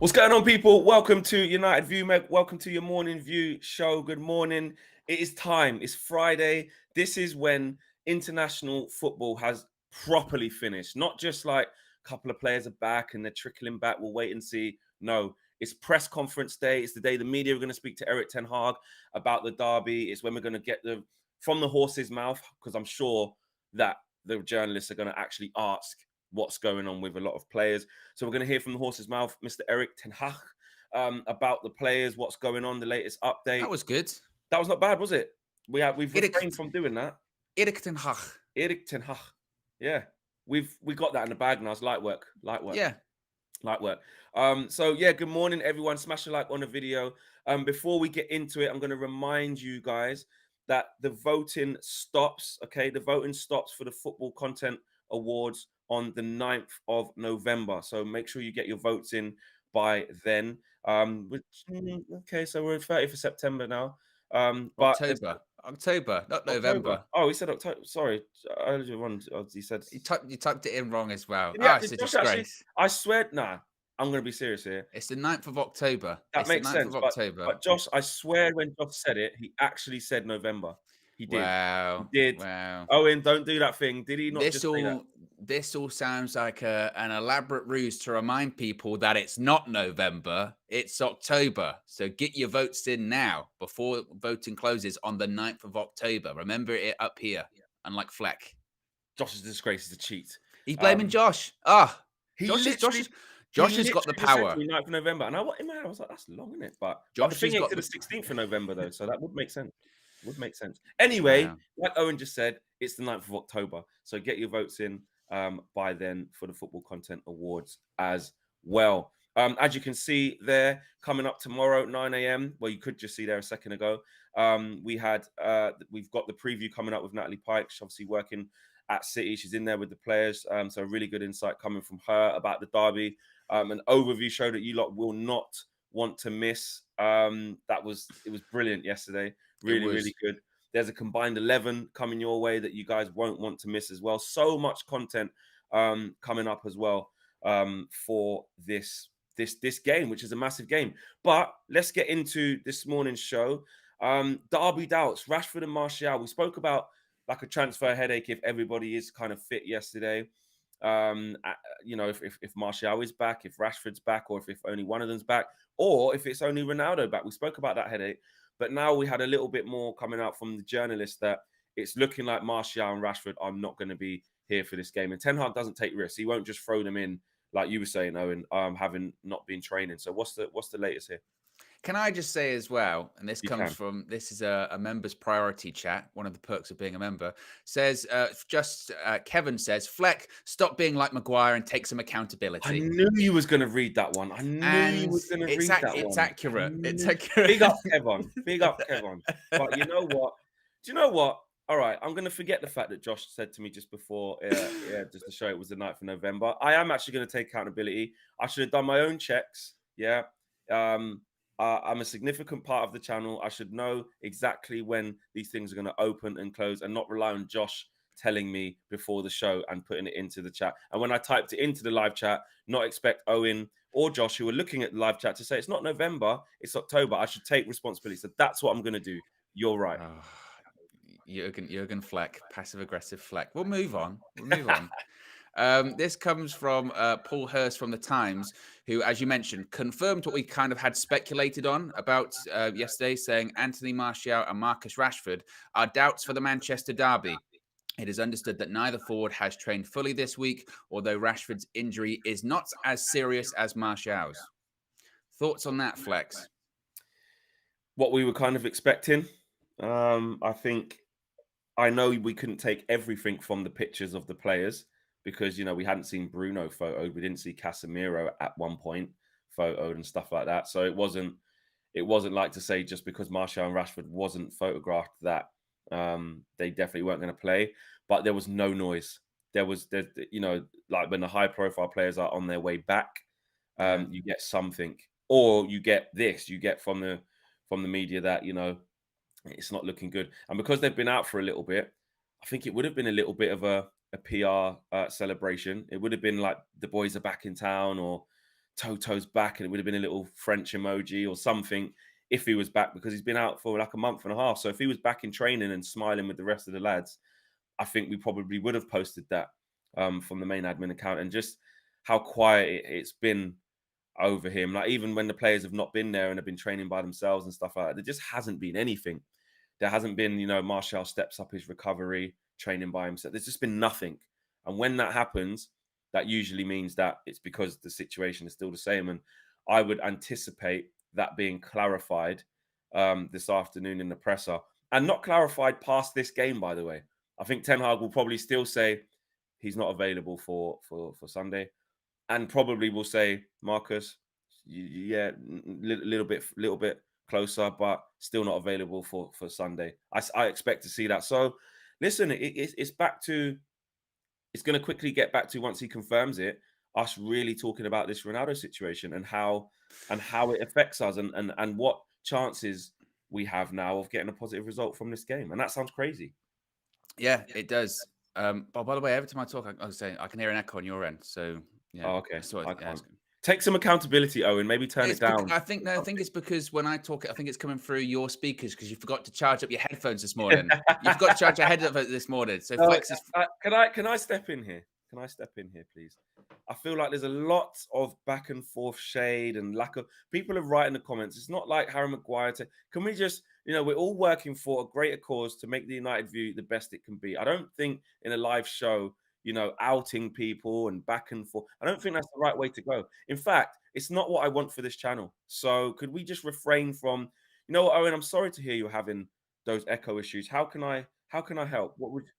What's going on, people? Welcome to United View, mate. Welcome to your morning view show. Good morning. It is time. It's Friday. This is when international football has properly finished. Not just like a couple of players are back and they're trickling back. We'll wait and see. No, it's press conference day. It's the day the media are going to speak to Erik ten Hag about the derby. It's when we're going to get from the horse's mouth, because I'm sure that the journalists are going to actually ask what's going on with a lot of players. So we're going to hear from the horse's mouth, Mr. Erik ten Hag, about the players, what's going on, the latest update. That was good. That was not bad, was it? We've Erik, refrained from doing that. Erik ten Hag. Erik ten Hag. Yeah, we got that in the bag now. It's light work. Yeah. Light work. So yeah, good morning, everyone. Smash a like on the video. Before we get into it, I'm going to remind you guys that the voting stops. Okay, the voting stops for the Football Content Awards on the 9th of November. So make sure you get your votes in by then. Okay, so we're 30th of September now. But October, not November. Oh, he said October. Sorry, he said You typed it in wrong as well. It's a Josh actually, disgrace. I swear, nah. I'm going to be serious here. It's the 9th of October. That makes sense. But Josh, I swear, when Josh said it, he actually said November. He did. Wow. He did. Wow. Owen, don't do that thing. Did he not just say that? This all sounds like an elaborate ruse to remind people that it's not November, it's October. So get your votes in now before voting closes on the 9th of October. Remember it up here, unlike Fleck. Josh is a disgrace. He's a cheat. He's blaming Josh. Josh has got the power. 9th of November. And I was like, that's long, isn't it? But the thing is to the 16th of November, though. So that would make sense. Anyway, like Owen just said, it's the 9th of October. So get your votes in by then for the Football Content Awards as well. As you can see there, coming up tomorrow, 9 a.m. Well, you could just see there a second ago. We've got the preview coming up with Natalie Pike. She's obviously working at City. She's in there with the players. So really good insight coming from her about the derby. An overview show that you lot will not want to miss. It was brilliant yesterday. Really good. There's a combined 11 coming your way that you guys won't want to miss as well. So much content coming up as well for this game, which is a massive game. But let's get into this morning's show. Derby doubts, Rashford and Martial. We spoke about like a transfer headache if everybody is kind of fit yesterday. If Martial is back, if Rashford's back, or if only one of them's back, or if it's only Ronaldo back. We spoke about that headache. But now we had a little bit more coming out from the journalists that it's looking like Martial and Rashford are not going to be here for this game. And Ten Hag doesn't take risks. He won't just throw them in, like you were saying, Owen, having not been training. So what's the latest here? Can I just say as well, and this is a members priority chat. One of the perks of being a member says, Kevin says, Fleck, stop being like Maguire and take some accountability. I knew you was going to read that one. It's accurate. It's accurate. Big up, Kevin. But you know what? Do you know what? All right, I'm going to forget the fact that Josh said to me just before, just to show it was the 9th of November. I am actually going to take accountability. I should have done my own checks. Yeah. I'm a significant part of the channel. I should know exactly when these things are going to open and close and not rely on Josh telling me before the show and putting it into the chat. And when I typed it into the live chat, not expect Owen or Josh, who were looking at the live chat, to say it's not November, it's October. I should take responsibility. So that's what I'm going to do. You're right. Jurgen Fleck, passive-aggressive Fleck. We'll move on. This comes from Paul Hurst from The Times, who, as you mentioned, confirmed what we kind of had speculated on about yesterday, saying Anthony Martial and Marcus Rashford are doubts for the Manchester derby. It is understood that neither forward has trained fully this week, although Rashford's injury is not as serious as Martial's. Thoughts on that, Flex? What we were kind of expecting. I know we couldn't take everything from the pictures of the players, because, we hadn't seen Bruno photoed. We didn't see Casemiro at one point photoed and stuff like that. So it wasn't like to say just because Martial and Rashford wasn't photographed that they definitely weren't going to play. But there was no noise. Like when the high profile players are on their way back, you get something, or you get from the media that, it's not looking good. And because they've been out for a little bit, I think it would have been a little bit of a PR celebration. It would have been like the boys are back in town, or Toto's back, and it would have been a little French emoji or something if he was back, because he's been out for like a month and a half. So if he was back in training and smiling with the rest of the lads, I think we probably would have posted that from the main admin account. And just how quiet it's been over him. Like, even when the players have not been there and have been training by themselves and stuff like that, there just hasn't been anything. There hasn't been, Martial steps up his recovery, training by himself. There's just been nothing. And when that happens, that usually means that it's because the situation is still the same. And I would anticipate that being clarified this afternoon in the presser, and not clarified past this game, by the way. I think Ten Hag will probably still say he's not available for Sunday, and probably will say, Marcus, little bit closer, but still not available for Sunday. I expect to see that. So listen, it's back to, it's going to quickly get back to, once he confirms it, us really talking about this Ronaldo situation and how it affects us, and what chances we have now of getting a positive result from this game. And that sounds crazy. Yeah, it does. But by the way, every time I talk, I was saying I can hear an echo on your end. So yeah. Oh, okay. I can't. Take some accountability, Owen. Maybe turn it down. I think it's because when I talk, I think it's coming through your speakers, because you forgot to charge up your headphones this morning. You forgot to charge your headphones this morning. So Flex is. Can I step in here? Can I step in here, please? I feel like there's a lot of back and forth shade and lack of, people are writing the comments. It's not like Harry Maguire. Can we just, we're all working for a greater cause to make the United View the best it can be. I don't think in a live show, outing people and back and forth, I don't think that's the right way to go. In fact, it's not what I want for this channel. So could we just refrain from, Owen, I'm sorry to hear you're having those echo issues. How can I help? What would,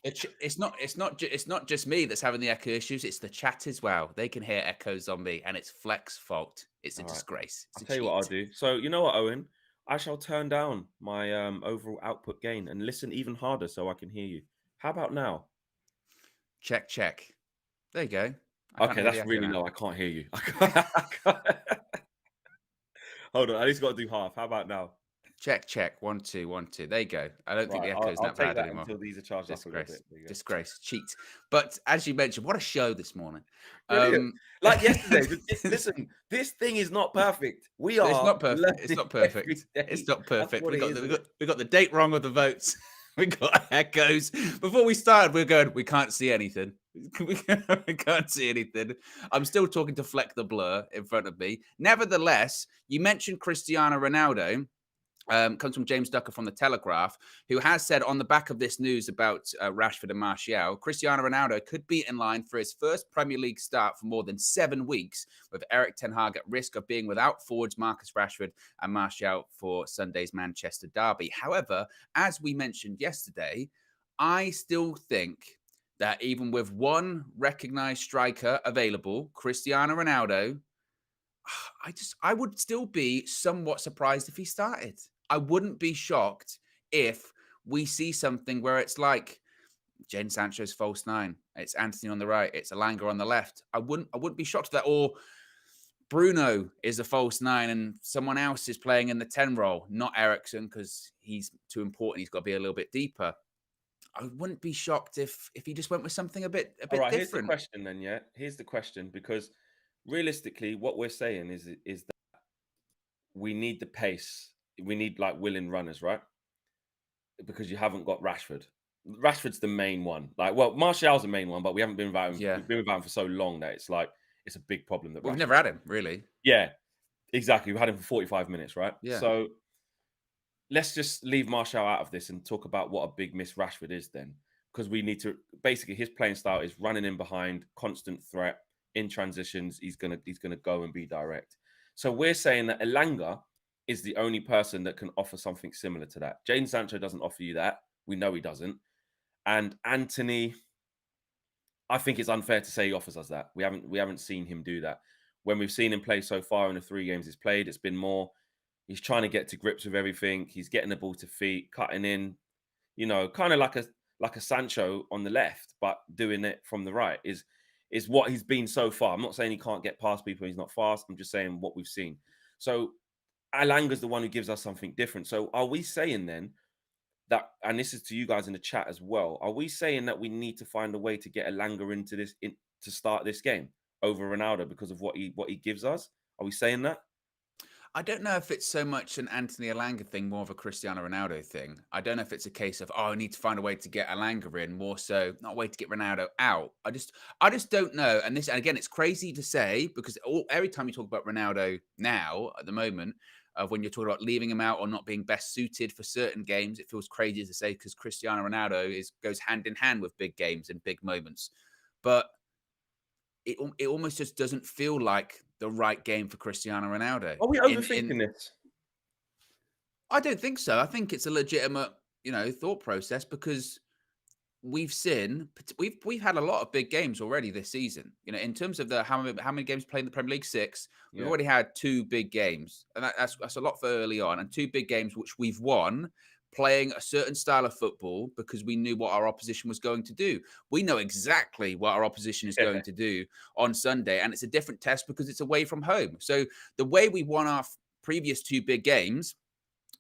It's not just me that's having the echo issues. It's the chat as well. They can hear echoes on me, and it's Flex's fault. It's a disgrace. I'll tell you what I'll do. So you know what, Owen? I shall turn down my overall output gain and listen even harder so I can hear you. How about now? Check. There you go. Okay, that's really low. I can't hear you. Hold on, I just got to do half. How about now? Check. 1 2 1 2. There you go. I don't think the echo's not bad anymore. Until these are charged up a little bit. Disgrace. Cheat. But as you mentioned, what a show this morning. Like yesterday. Listen, this thing is not perfect. It's not perfect. It's not perfect. It's not perfect. We got the date wrong of the votes. We got echoes. Before we started, we were going, we can't see anything. We can't see anything. I'm still talking to Fleck the Blur in front of me. Nevertheless, you mentioned Cristiano Ronaldo. Comes from James Ducker from The Telegraph, who has said on the back of this news about Rashford and Martial, Cristiano Ronaldo could be in line for his first Premier League start for more than 7 weeks, with Erik ten Hag at risk of being without forwards Marcus Rashford and Martial for Sunday's Manchester derby. However, as we mentioned yesterday, I still think that even with one recognised striker available, Cristiano Ronaldo, I would still be somewhat surprised if he started. I wouldn't be shocked if we see something where it's like Jadon Sancho's false 9. It's Anthony on the right. It's Elanga on the left. I wouldn't be shocked at that. Or Bruno is a false 9 and someone else is playing in the 10 role, not Eriksen, because he's too important. He's got to be a little bit deeper. I wouldn't be shocked if he just went with something a bit different. Here's the question then, yeah? Here's the question, because realistically, what we're saying is that we need the pace. We need like willing runners, right? Because you haven't got Rashford. Rashford's the main one. Martial's the main one, but we haven't been without him. We've been without him for so long that it's like it's a big problem. That we've never had him, really. Yeah, exactly. We've had him for 45 minutes, right? Yeah. So let's just leave Martial out of this and talk about what a big miss Rashford is then. Because we need to, basically, his playing style is running in behind, constant threat, in transitions. He's gonna go and be direct. So we're saying that Elanga is the only person that can offer something similar to that. Jadon Sancho doesn't offer you that. We know he doesn't. And Anthony, I think it's unfair to say he offers us that. We haven't seen him do that. When we've seen him play so far in the 3 games he's played, it's been more, he's trying to get to grips with everything. He's getting the ball to feet, cutting in, kind of like a Sancho on the left, but doing it from the right is what he's been so far. I'm not saying he can't get past people, he's not fast. I'm just saying what we've seen. So Alanga's the one who gives us something different. So are we saying then that, and this is to you guys in the chat as well, are we saying that we need to find a way to get Elanga into this to start this game? over Ronaldo because of what he gives us? Are we saying that? I don't know if it's so much an Anthony Elanga thing, more of a Cristiano Ronaldo thing. I don't know if it's a case of, I need to find a way to get Elanga in, more so not a way to get Ronaldo out. I just don't know. And again, it's crazy to say because every time you talk about Ronaldo now at the moment, when you're talking about leaving him out or not being best suited for certain games, it feels crazy to say because Cristiano Ronaldo goes hand in hand with big games and big moments. But it almost just doesn't feel like the right game for Cristiano Ronaldo. Are we overthinking this? I don't think so. I think it's a legitimate, thought process because we've had a lot of big games already this season. In terms of how many games played in the Premier League, 6. We've already had 2 big games, and that's a lot for early on, and 2 big games which we've won playing a certain style of football because we knew what our opposition was going to do. We know exactly what our opposition is going to do on Sunday, and it's a different test because it's away from home. So the way we won our previous 2 big games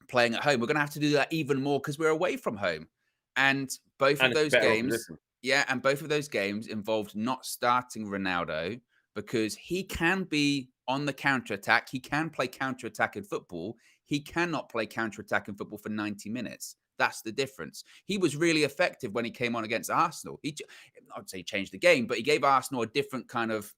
playing at home, we're going to have to do that even more because we're away from home. And both of those games, and both of those games involved not starting Ronaldo because he can be on the counter-attack. He can play counter-attack in football. He cannot play counter-attack in football for 90 minutes. That's the difference. He was really effective when he came on against Arsenal. I'd say he changed the game, but he gave Arsenal a different kind of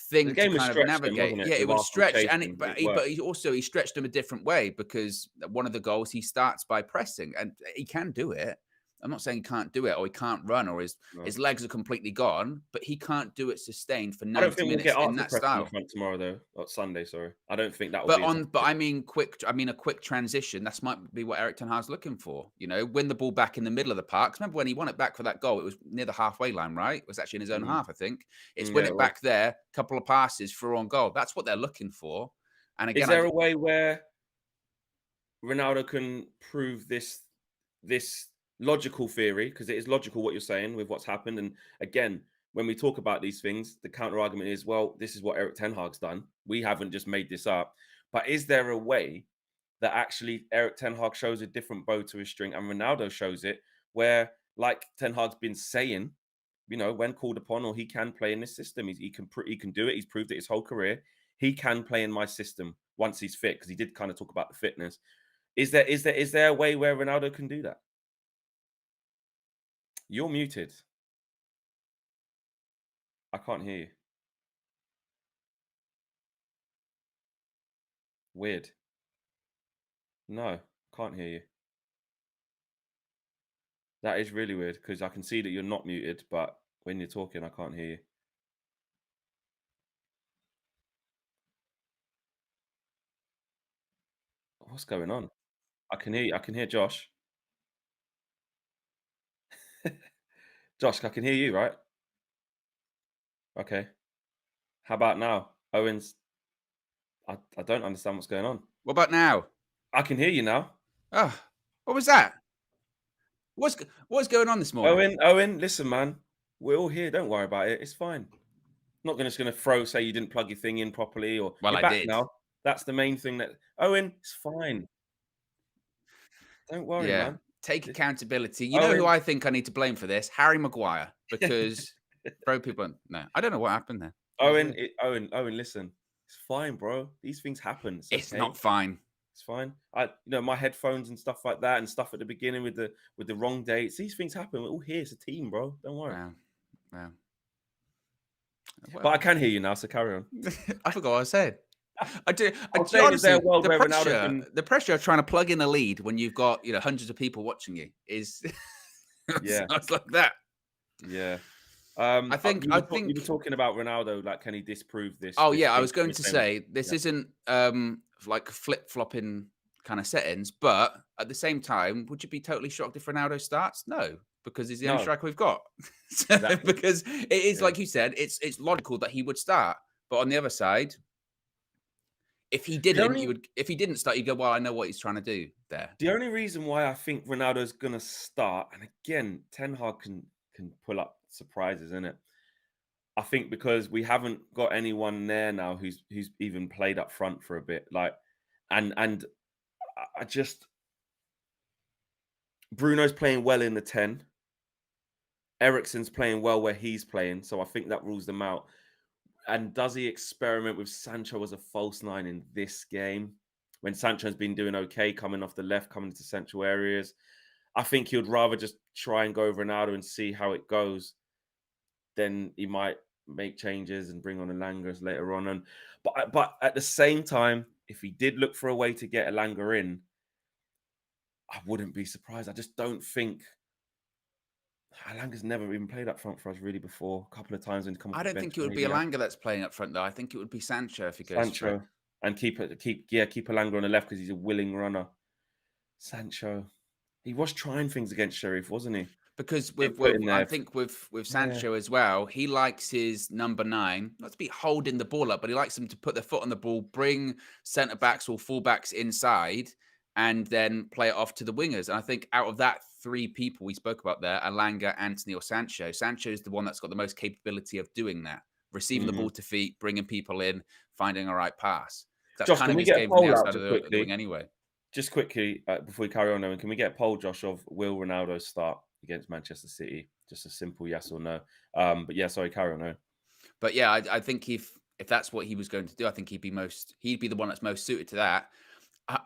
thing to kind of navigate. It was stretched, but he stretched him a different way because one of the goals he starts by pressing, and he can do it. I'm not saying he can't do it or he can't run or his legs are completely gone, but he can't do it sustained for 90 minutes in that style. Tomorrow though, or Sunday, sorry. I don't think that will be. But I mean a quick transition. That might be what Erik ten Hag's looking for. Win the ball back in the middle of the park. Remember when he won it back for that goal? It was near the halfway line, right? It was actually in his own half, I think. It's win it back there, couple of passes, through on goal. That's what they're looking for. And again, is there a way where Ronaldo can prove this logical theory, because it is logical what you're saying with what's happened? And again, when we talk about these things, the counter argument is, well, this is what Erik ten Hag's done. We haven't just made this up. But is there a way that actually Erik ten Hag shows a different bow to his string and Ronaldo shows it, where, like ten Hag's been saying, when called upon, or he can play in this system, he can do it. He's proved it his whole career. He can play in my system once he's fit, because he did kind of talk about the fitness. Is there a way where Ronaldo can do that? You're muted. I can't hear you. Weird. No, can't hear you. That is really weird, because I can see that you're not muted, but when you're talking, I can't hear you. What's going on? I can hear you. I can hear Josh. Josh, I can hear you, right? Okay. How about now? Owen's... I don't understand what's going on. What about now? I can hear you now. Oh, what was that? What's going on this morning? Owen, listen, man. We're all here. Don't worry about it. It's fine. I'm not just going to say you didn't plug your thing in properly, or well, you're I back did. now. That's the main thing. Owen, it's fine. Don't worry, man. Take accountability. You know who I think I need to blame for this? Harry Maguire, because throw people in. No, I don't know what happened there. Owen, listen. It's fine, bro. These things happen. It's not fine. It's fine. My headphones and stuff like that, and stuff at the beginning with the wrong dates. These things happen. We're all here. It's a team, bro. Don't worry. Wow. But I can hear you now, so carry on. I forgot what I said. I do. Honestly, the pressure of trying to plug in a lead when you've got hundreds of people watching you is it's like that. Yeah. I think you were talking about Ronaldo. Like, can he disprove this? Oh yeah, I was going to say this isn't like flip flopping kind of settings, but at the same time, would you be totally shocked if Ronaldo starts? No, because he's the only striker we've got. Exactly. Because it is like you said, it's logical that he would start, but on the other side, if he didn't start, you'd go, well, I know what he's trying to do there. The only reason why I think Ronaldo's gonna start, and again, Ten Hag can pull up surprises, isn't it? I think because we haven't got anyone there now who's even played up front for a bit. Like, and I just, Bruno's playing well in the 10. Eriksen's playing well where he's playing, so I think that rules them out. And does he experiment with Sancho as a false nine in this game? When Sancho's been doing okay, coming off the left, coming into central areas. I think he would rather just try and go over Ronaldo and see how it goes. Then he might make changes and bring on Elanga later on. And but at the same time, if he did look for a way to get Elanga in, I wouldn't be surprised. I just don't think Elanga's never even played up front for us really before. A couple of times and come off I the don't bench. think it would be Maybe Elanga that's playing up front, though. I think it would be Sancho if he goes for it. Sancho and keep Elanga on the left because he's a willing runner. Sancho, he was trying things against Sheriff, wasn't he? Because I think with Sancho as well, he likes his number 9 not to be holding the ball up, but he likes them to put their foot on the ball, bring centre backs or full backs inside, and then play it off to the wingers. And I think out of that 3 people we spoke about there, Elanga, Antony, or Sancho, Sancho is the one that's got the most capability of doing that, receiving the ball to feet, bringing people in, finding a right pass. That's Josh, kind can of we his get a game from the poll out outside just of the quickly? wing anyway. Just quickly, before we carry on, Owen, can we get a poll, Josh, of will Ronaldo start against Manchester City? Just a simple yes or no. But yeah, sorry, carry on, Owen. But yeah, I think if that's what he was going to do, I think he'd be the one that's most suited to that.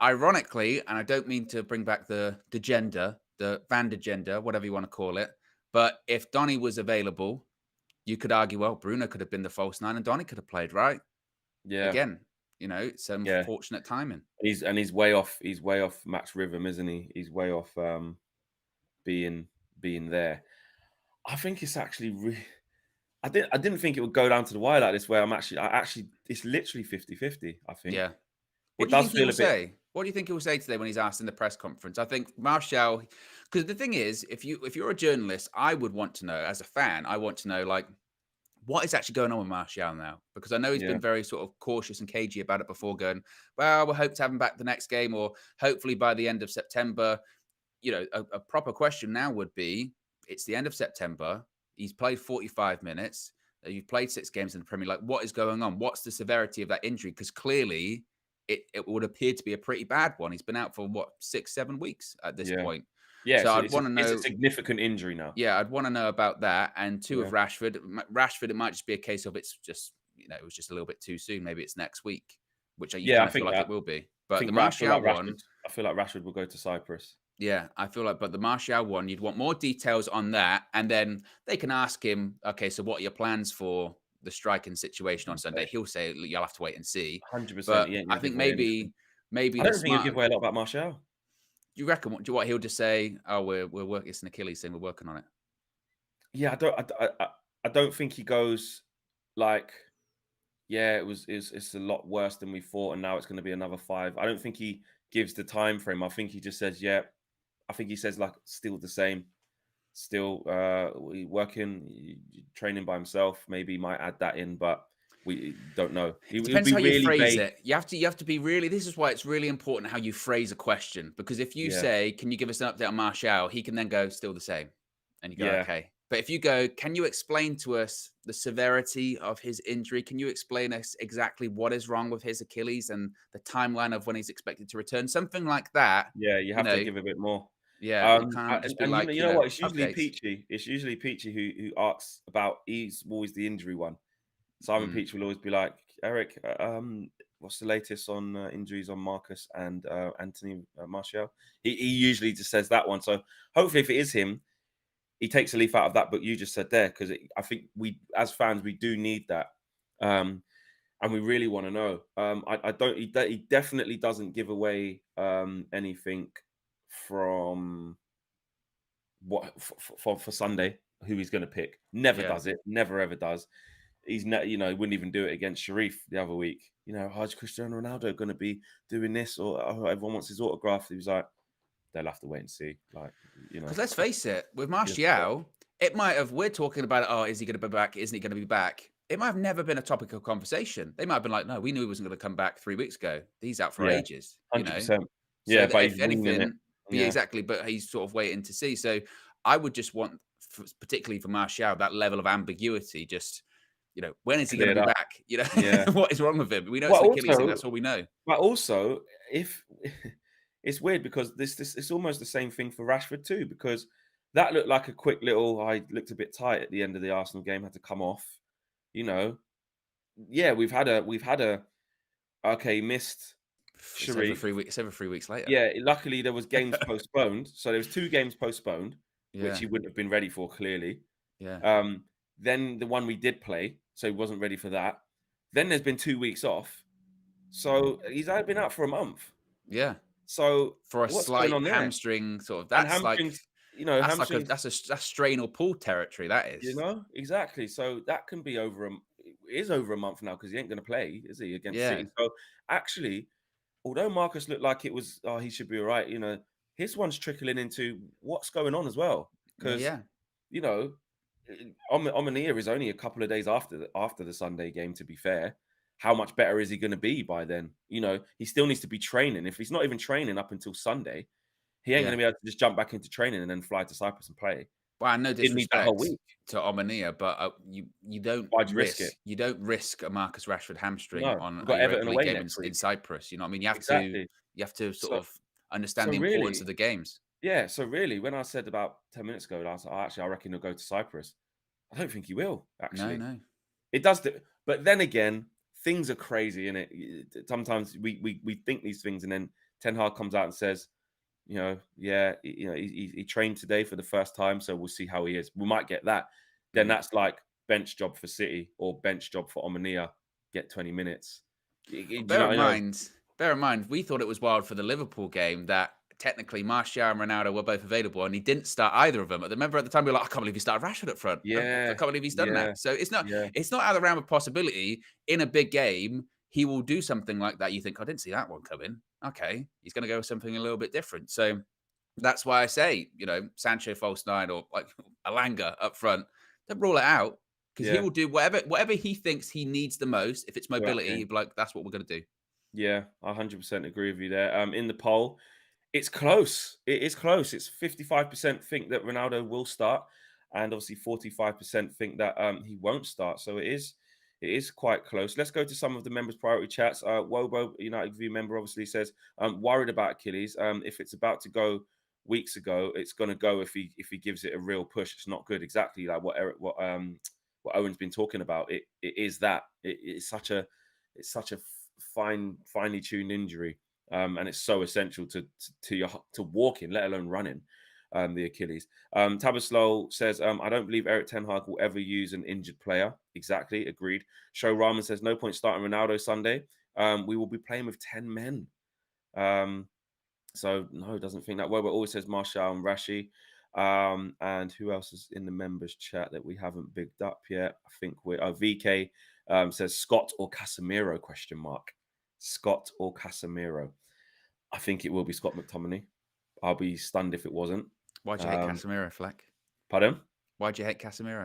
Ironically, and I don't mean to bring back the gender, the Van de gender, whatever you want to call it, but if Donny was available, you could argue, well, Bruno could have been the false 9 and Donny could have played, right? Yeah. Again, it's unfortunate timing. He's way off. He's way off match rhythm, isn't he? He's way off being there. I think it's actually I didn't think it would go down to the wire like this. Where it's literally 50-50, I think. Yeah. What do you think he will say? What do you think he will say today when he's asked in the press conference? I think Martial, because the thing is, if you're a journalist, I would want to know, as a fan, I want to know, like, what is actually going on with Martial now? Because I know he's been very sort of cautious and cagey about it before, going, well, we'll hope to have him back the next game, or hopefully by the end of September. A proper question now would be, it's the end of September. He's played 45 minutes. You've played 6 games in the Premier League. Like, what is going on? What's the severity of that injury? Because clearly it would appear to be a pretty bad one. He's been out for 6-7 weeks at this point. Yeah, so I'd want to know. It's a significant injury now. Yeah, I'd want to know about that. And 2 of Rashford. Rashford, it might just be a case of it's just it was just a little bit too soon. Maybe it's next week, which I feel like it will be. But the Martial one, I feel like Rashford will go to Cyprus. Yeah, I feel like, but the Martial one, you'd want more details on that, and then they can ask him, okay, so what are your plans for the striking situation on Sunday? He'll say you'll have to wait and see. 100%. But I think maybe I don't think he'll give away a lot about Martial. You reckon? What he'll just say? Oh, we're working. It's an Achilles thing. We're working on it. Yeah, I don't think he goes like, yeah, it's a lot worse than we thought, and now it's going to be another 5. I don't think he gives the time frame. I think he just says, yeah. I think he says like still the same, still working, training by himself. Maybe he might add that in, but we don't know. It depends how you phrase it. You have to be really. This is why it's really important how you phrase a question, because if you say, "Can you give us an update on Martial?" he can then go, "Still the same," and you go, "Okay." But if you go, "Can you explain to us the severity of his injury? Can you explain us exactly what is wrong with his Achilles and the timeline of when he's expected to return?" Something like that. Yeah, you have to give a bit more. Yeah, you can't just be like, you know what? It's usually Peachy. It's usually Peachy who asks about. He's always the injury one. Simon Peach will always be like, Eric, what's the latest on injuries on Marcus and Anthony Martial? He usually just says that one. So hopefully, if it is him, he takes a leaf out of that book you just said there, because I think we, as fans, we do need that, and we really want to know. I don't. He definitely doesn't give away anything from what for Sunday. Who he's going to pick? Never does it. Never ever does. He's not. He wouldn't even do it against Sharif the other week. How's Cristiano Ronaldo going to be doing this? Or everyone wants his autograph. He was like, they'll have to wait and see. Because let's face it, with Martial, it might have. We're talking about it. Oh, is he going to be back? Isn't he going to be back? It might have never been a topic of conversation. They might have been like, no, we knew he wasn't going to come back 3 weeks ago. He's out for ages. 100%. Yeah, but if anything, exactly. But he's sort of waiting to see. So I would just want, particularly for Martial, that level of ambiguity. Just when is he going to be back? What is wrong with him? We know it's an Achilles thing. That's all we know. But also, if it's weird because this it's almost the same thing for Rashford too, because that looked like a quick little. I looked a bit tight at the end of the Arsenal game. Had to come off. yeah, we've had a okay, missed It's over Sharif. 3 weeks. It's over 3 weeks later. Yeah, luckily there was games postponed. So there was 2 games postponed, which Yeah, he wouldn't have been ready for, clearly. yeah, Then the one we did play, so he wasn't ready for that. Then there's been 2 weeks off. So he's only been out for a month. yeah. So For a what's going slight on there? hamstring, sort of. And That's like hamstrings, hamstrings, that's strain or pull territory. That is. exactly. So that can be it is over a month now because he ain't going to play, is he, against Yeah, City? So actually, although Marcus looked like it was, oh, he should be all right, his one's trickling into what's going on as well. yeah, Because, yeah, you know, Omania is only a couple of days after the Sunday game, to be fair. How much better is he going to be by then? He still needs to be training. If he's not even training up until Sunday, he ain't going yeah. to be able to just jump back into training and then fly to Cyprus and play. Well, no Didn't need that whole disrespect week. to Omania, but you don't Why'd you risk risk it? a Marcus Rashford hamstring No, on we've a got Europa Everton League away game next in week. Cyprus. You know what I mean? Exactly. You have to sort So, of understand so the importance really, of the games. yeah. So really, when I said about 10 minutes ago, I was like, oh, actually, I reckon he'll go to Cyprus. I don't think he will. No, Actually, no. it does. But then again, things are crazy, innit? Sometimes we think these things, and then Ten Hag comes out and says, yeah, he trained today for the first time, so we'll see how he is. We might get that. Then Mm. that's like bench job for City or bench job for Omania. Get 20 minutes. Do Well, you know? bear in mind, we thought it was wild for the Liverpool game that technically Martial and Ronaldo were both available, and he didn't start either of them. I remember at the time we were like, I can't believe he started Rashford up front. I Yeah, can't believe he's done yeah, that. So yeah, it's not out of the realm of possibility. In a big game, he will do something like that. You think, I didn't see that one coming. Okay, he's going to go with something a little bit different. So that's why I say, Sancho false nine or like Alanga up front. Don't rule it out because he yeah. will do whatever he thinks he needs the most. If it's Throughout mobility, the he'll game. be like, that's what we're going to do. Yeah, I 100% agree with you there. In the poll, it's close. It is close. It's 55% think that Ronaldo will start, and obviously 45% think that he won't start. So it is quite close. Let's go to some of the members' priority chats. Wobo, United View member, obviously says, worried about Achilles. If it's about to go weeks ago, it's gonna go if he gives it a real push. It's not good. Exactly like what Owen's been talking about. It is that. It's such a finely tuned injury. And it's so essential to walking, let alone running. The Achilles. Tabaslow says, I don't believe Eric Ten Hag will ever use an injured player. Exactly, agreed. Show Rahman says, no point starting Ronaldo Sunday. We will be playing with 10 men. So no, doesn't think that way. But always says Martial and Rashi. And who else is in the members chat that we haven't bigged up yet? I think we're VK says Scott or Casemiro ? Scott or Casemiro? I think it will be Scott McTominay. I'll be stunned if it wasn't. Why'd you hate Casemiro, Fleck? Pardon? Why'd you hate Casemiro?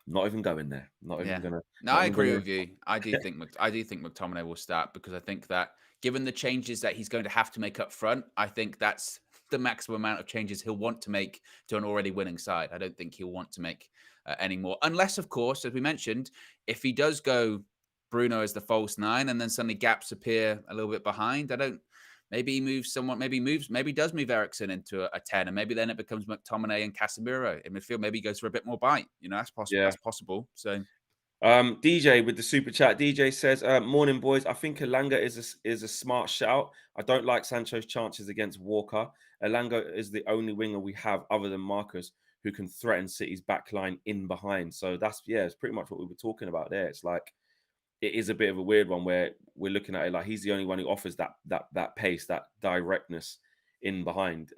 I'm not even going there. Not even Yeah. gonna. No, Not I even agree gonna. with you. I do think McTominay will start because I think that given the changes that he's going to have to make up front, I think that's the maximum amount of changes he'll want to make to an already winning side. I don't think he'll want to make any more, unless, of course, as we mentioned, if he does go Bruno as the false nine and then suddenly gaps appear a little bit behind. Maybe he moves someone, maybe he does move Eriksen into a 10, and maybe then it becomes McTominay and Casemiro in midfield. Maybe he goes for a bit more bite. That's possible. Yeah. That's possible. So DJ with the super chat. DJ says, "Morning, boys. I think Elanga is a smart shout. I don't like Sancho's chances against Walker. Elanga is the only winger we have other than Marcus who can threaten City's backline in behind. So it's pretty much what we were talking about there. It's like it is a bit of a weird one where we're looking at it like he's the only one who offers that pace, that directness in behind.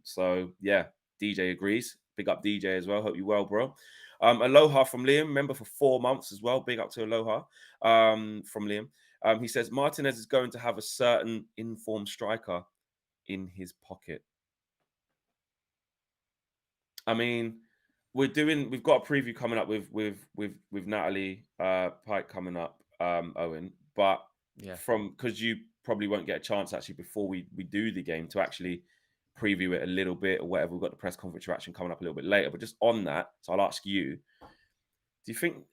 So yeah, DJ agrees. Big up DJ as well. Hope you well, bro. Aloha from Liam, member for 4 months as well. Big up to Aloha from Liam. He says Martinez is going to have a certain informed striker in his pocket. I mean, we've got a preview coming up with Natalie Pike coming up, Owen. But yeah, because you probably won't get a chance actually before we do the game to actually preview it a little bit or whatever. We've got the press conference reaction coming up a little bit later. But just on that, so I'll ask you: Do you think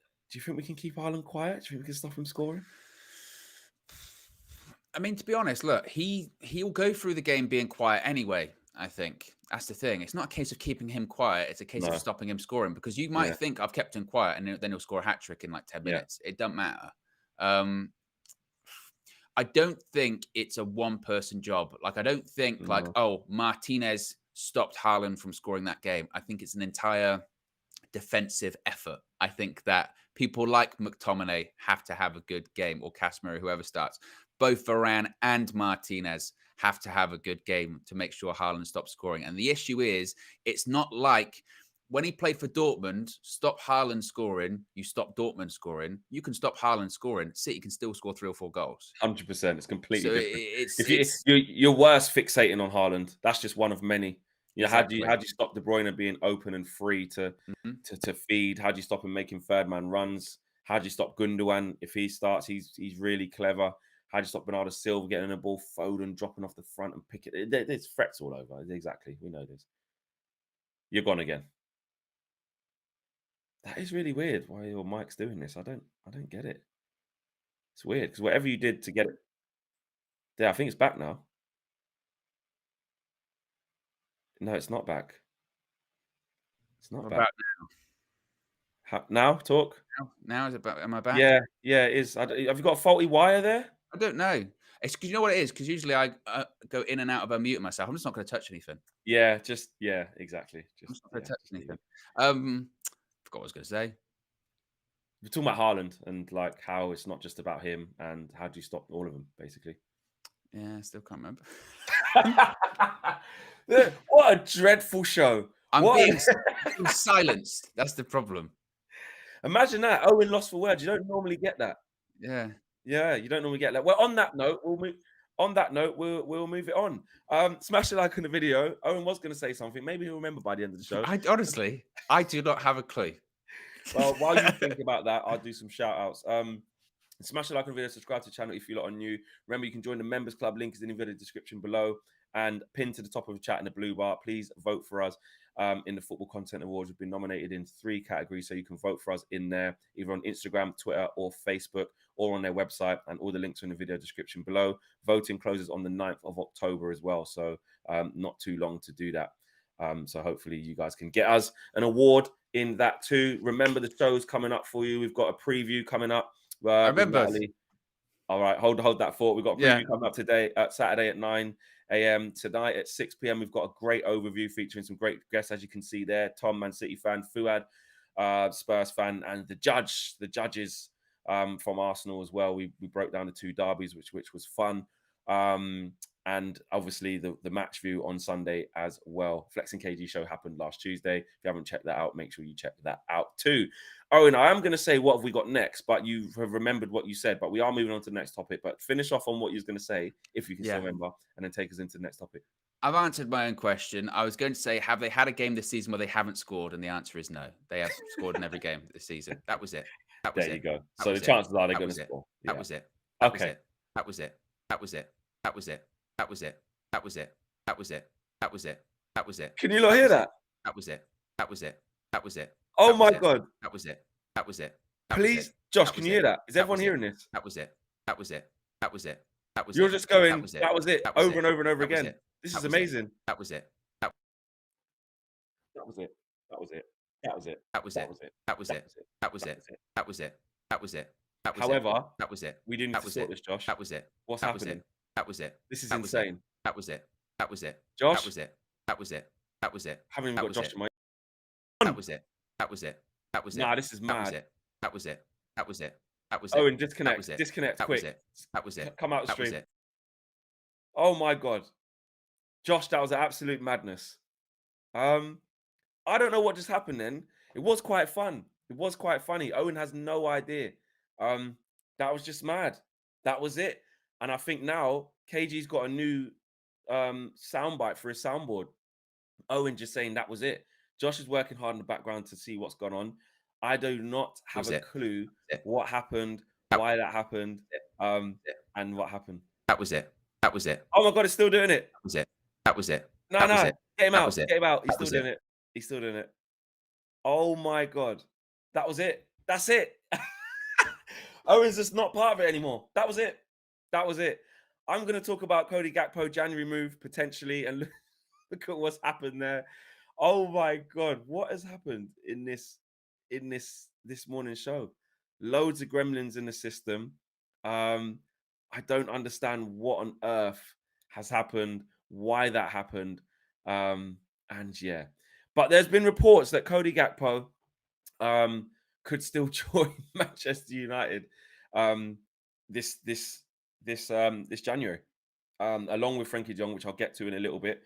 we can keep Ireland quiet? Do you think we can stop him scoring? I mean, to be honest, look, he'll go through the game being quiet anyway. I think that's the thing. It's not a case of keeping him quiet. It's a case of stopping him scoring, because you might think I've kept him quiet and then he'll score a hat trick in like 10 minutes. It doesn't matter. I don't think it's a one-person job. Like, I don't think like, oh, Martinez stopped Haaland from scoring that game. I think it's an entire defensive effort. I think that people like McTominay have to have a good game, or Casemiro, whoever starts. Both Varane and Martinez have to have a good game to make sure Haaland stops scoring. And the issue is, it's not like when he played for Dortmund, stop Haaland scoring, you stop Dortmund scoring. You can stop Haaland scoring, City can still score 3 or 4 goals. 100%. It's completely different. You're worse fixating on Haaland. That's just one of many. You know, exactly. How do you stop De Bruyne being open and free to feed? How do you stop him making third man runs? How do you stop Gundogan if he starts? He's really clever. How do you stop Bernardo Silva getting a ball, Foden dropping off the front and pick it? There's threats all over. Exactly. We know this. You're gone again. That is really weird. Why your mic's doing this? I don't get it. It's weird because whatever you did to get it. Yeah, I think it's back now. No, it's not back. It's not back. Now talk. Now is it back? Am I back? Yeah, it is. Have you got a faulty wire there? I don't know. It's because you know what it is. Because usually I go in and out of unmuting myself. I'm just not going to touch anything. Yeah, exactly. I'm just not going to touch anything. Forgot what I was going to say. We're talking about Haaland and like how it's not just about him, and how do you stop all of them, basically. Yeah, I still can't remember. What a dreadful show. I'm being silenced. That's the problem. Imagine that. Owen lost for words. You don't normally get that. Yeah. Yeah, you don't normally get that. Well, on that note, we'll move it on. Smash the like on the video. Owen was going to say something. Maybe he'll remember by the end of the show. Honestly, I do not have a clue. Well, while you think about that, I'll do some shout outs. Smash the like on the video, subscribe to the channel if you're not new. Remember, you can join the members club. Link is in the video description below and pinned to the top of the chat in the blue bar. Please vote for us in the Football Content Awards. We've been nominated in 3 categories, so you can vote for us in there, either on Instagram, Twitter, or Facebook, or on their website, and all the links are in the video description below. Voting closes on the 9th of October as well, so not too long to do that. So hopefully you guys can get us an award in that too. Remember, the show's coming up for you. We've got a preview coming up. I remember. All right, hold that thought. We've got a preview coming up today, Saturday at 9 a.m. Tonight at 6 p.m. We've got a great overview featuring some great guests, as you can see there. Tom, Man City fan, Fuad, Spurs fan, and the judges from Arsenal as well. We broke down the 2 derbies, which was fun. And obviously the match view on Sunday as well. Flexing KG show happened last Tuesday. If you haven't checked that out, make sure you check that out too. Owen, I am going to say what have we got next, but you have remembered what you said, but we are moving on to the next topic. But finish off on what you was going to say, if you can still remember, and then take us into the next topic. I've answered my own question. I was going to say, have they had a game this season where they haven't scored? And the answer is no. They have scored in every game this season. That was it. There you go. So the chances are they're going to score. That was it. Okay. That was it. That was it. That was it. That was it. That was it. That was it. That was it. That was it. Can you not hear that? That was it. That was it. That was it. Oh my God. That was it. That was it. Please, Josh, can you hear that? Is everyone hearing this? That was it. That was it. That was it. That was it. You're just going, that was it, over and over and over again. This is amazing. That was it. That was it. That was it. That was it. That was it. That was it. That was it. That was it. That was it. However, that was it. We didn't need to sort this, Josh. That was it. What's happening? That was it. This is insane. That was it. That was it. Josh? That was it. That was it. That was it. Haven't even got Josh in my... That was it. That was it. That was it. Nah, this is mad. That was it. That was it. That was it. Owen, disconnect. Disconnect quick. That was it. Come out of the stream. Oh my God. Josh, that was an absolute madness. I don't know what just happened then. It was quite fun. It was quite funny. Owen has no idea. That was just mad. That was it. And I think now KG's got a new soundbite for his soundboard. Owen just saying that was it. Josh is working hard in the background to see what's gone on. I do not have a clue what happened, why that happened, and what happened. That was it. That was it. Oh my God, it's still doing it. That was it. That was it. No, get him out. Get him out. He's still doing it. He's still doing it. Oh my God. That was it. That's it. Owen's just not part of it anymore. That was it. That was it. I'm going to talk about Cody Gakpo January move potentially, and Look at what's happened there. Oh my God, what has happened in this morning show? Loads of gremlins in the system. I don't understand what on earth has happened, why that happened. And yeah. But there's been reports that Cody Gakpo could still join Manchester United this January, along with Frankie De Jong, which I'll get to in a little bit.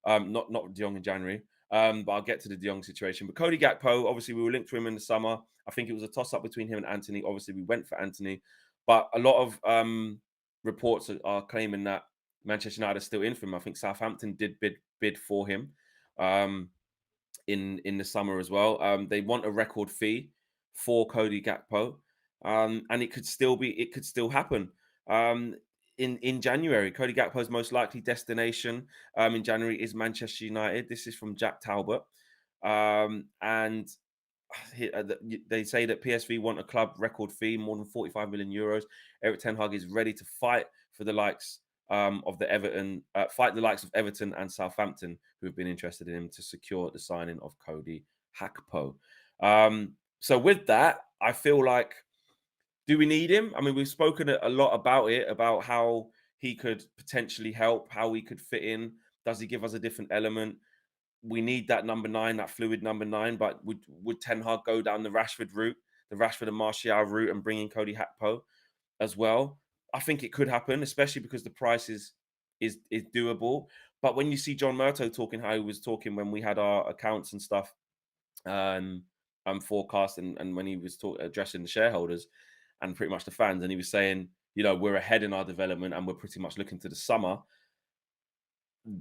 Not De Jong in January, but I'll get to the De Jong situation. But Cody Gakpo, obviously, we were linked to him in the summer. I think it was a toss-up between him and Anthony. Obviously, we went for Anthony, but a lot of reports are claiming that Manchester United are still in for him. I think Southampton did bid for him in the summer as well. They want a record fee for Cody Gakpo, and it could still happen. In January, Cody Gakpo's most likely destination in January is Manchester United. This is from Jack Talbot, and they say that PSV want a club record fee, more than 45 million euros. Erik ten Hag is ready to fight for the likes of the likes of Everton and Southampton, who have been interested in him to secure the signing of Cody Gakpo. So with that, I feel like, do we need him? I mean, we've spoken a lot about it, about how he could potentially help, how he could fit in. Does he give us a different element? We need that number 9, that fluid number 9. But would Ten Hag go down the Rashford route, the Rashford and Martial route, and bring in Cody Gakpo as well? I think it could happen, especially because the price is doable. But when you see John Murto talking how he was talking when we had our accounts and stuff, forecast, and when he was addressing the shareholders and pretty much the fans, and he was saying, we're ahead in our development and we're pretty much looking to the summer.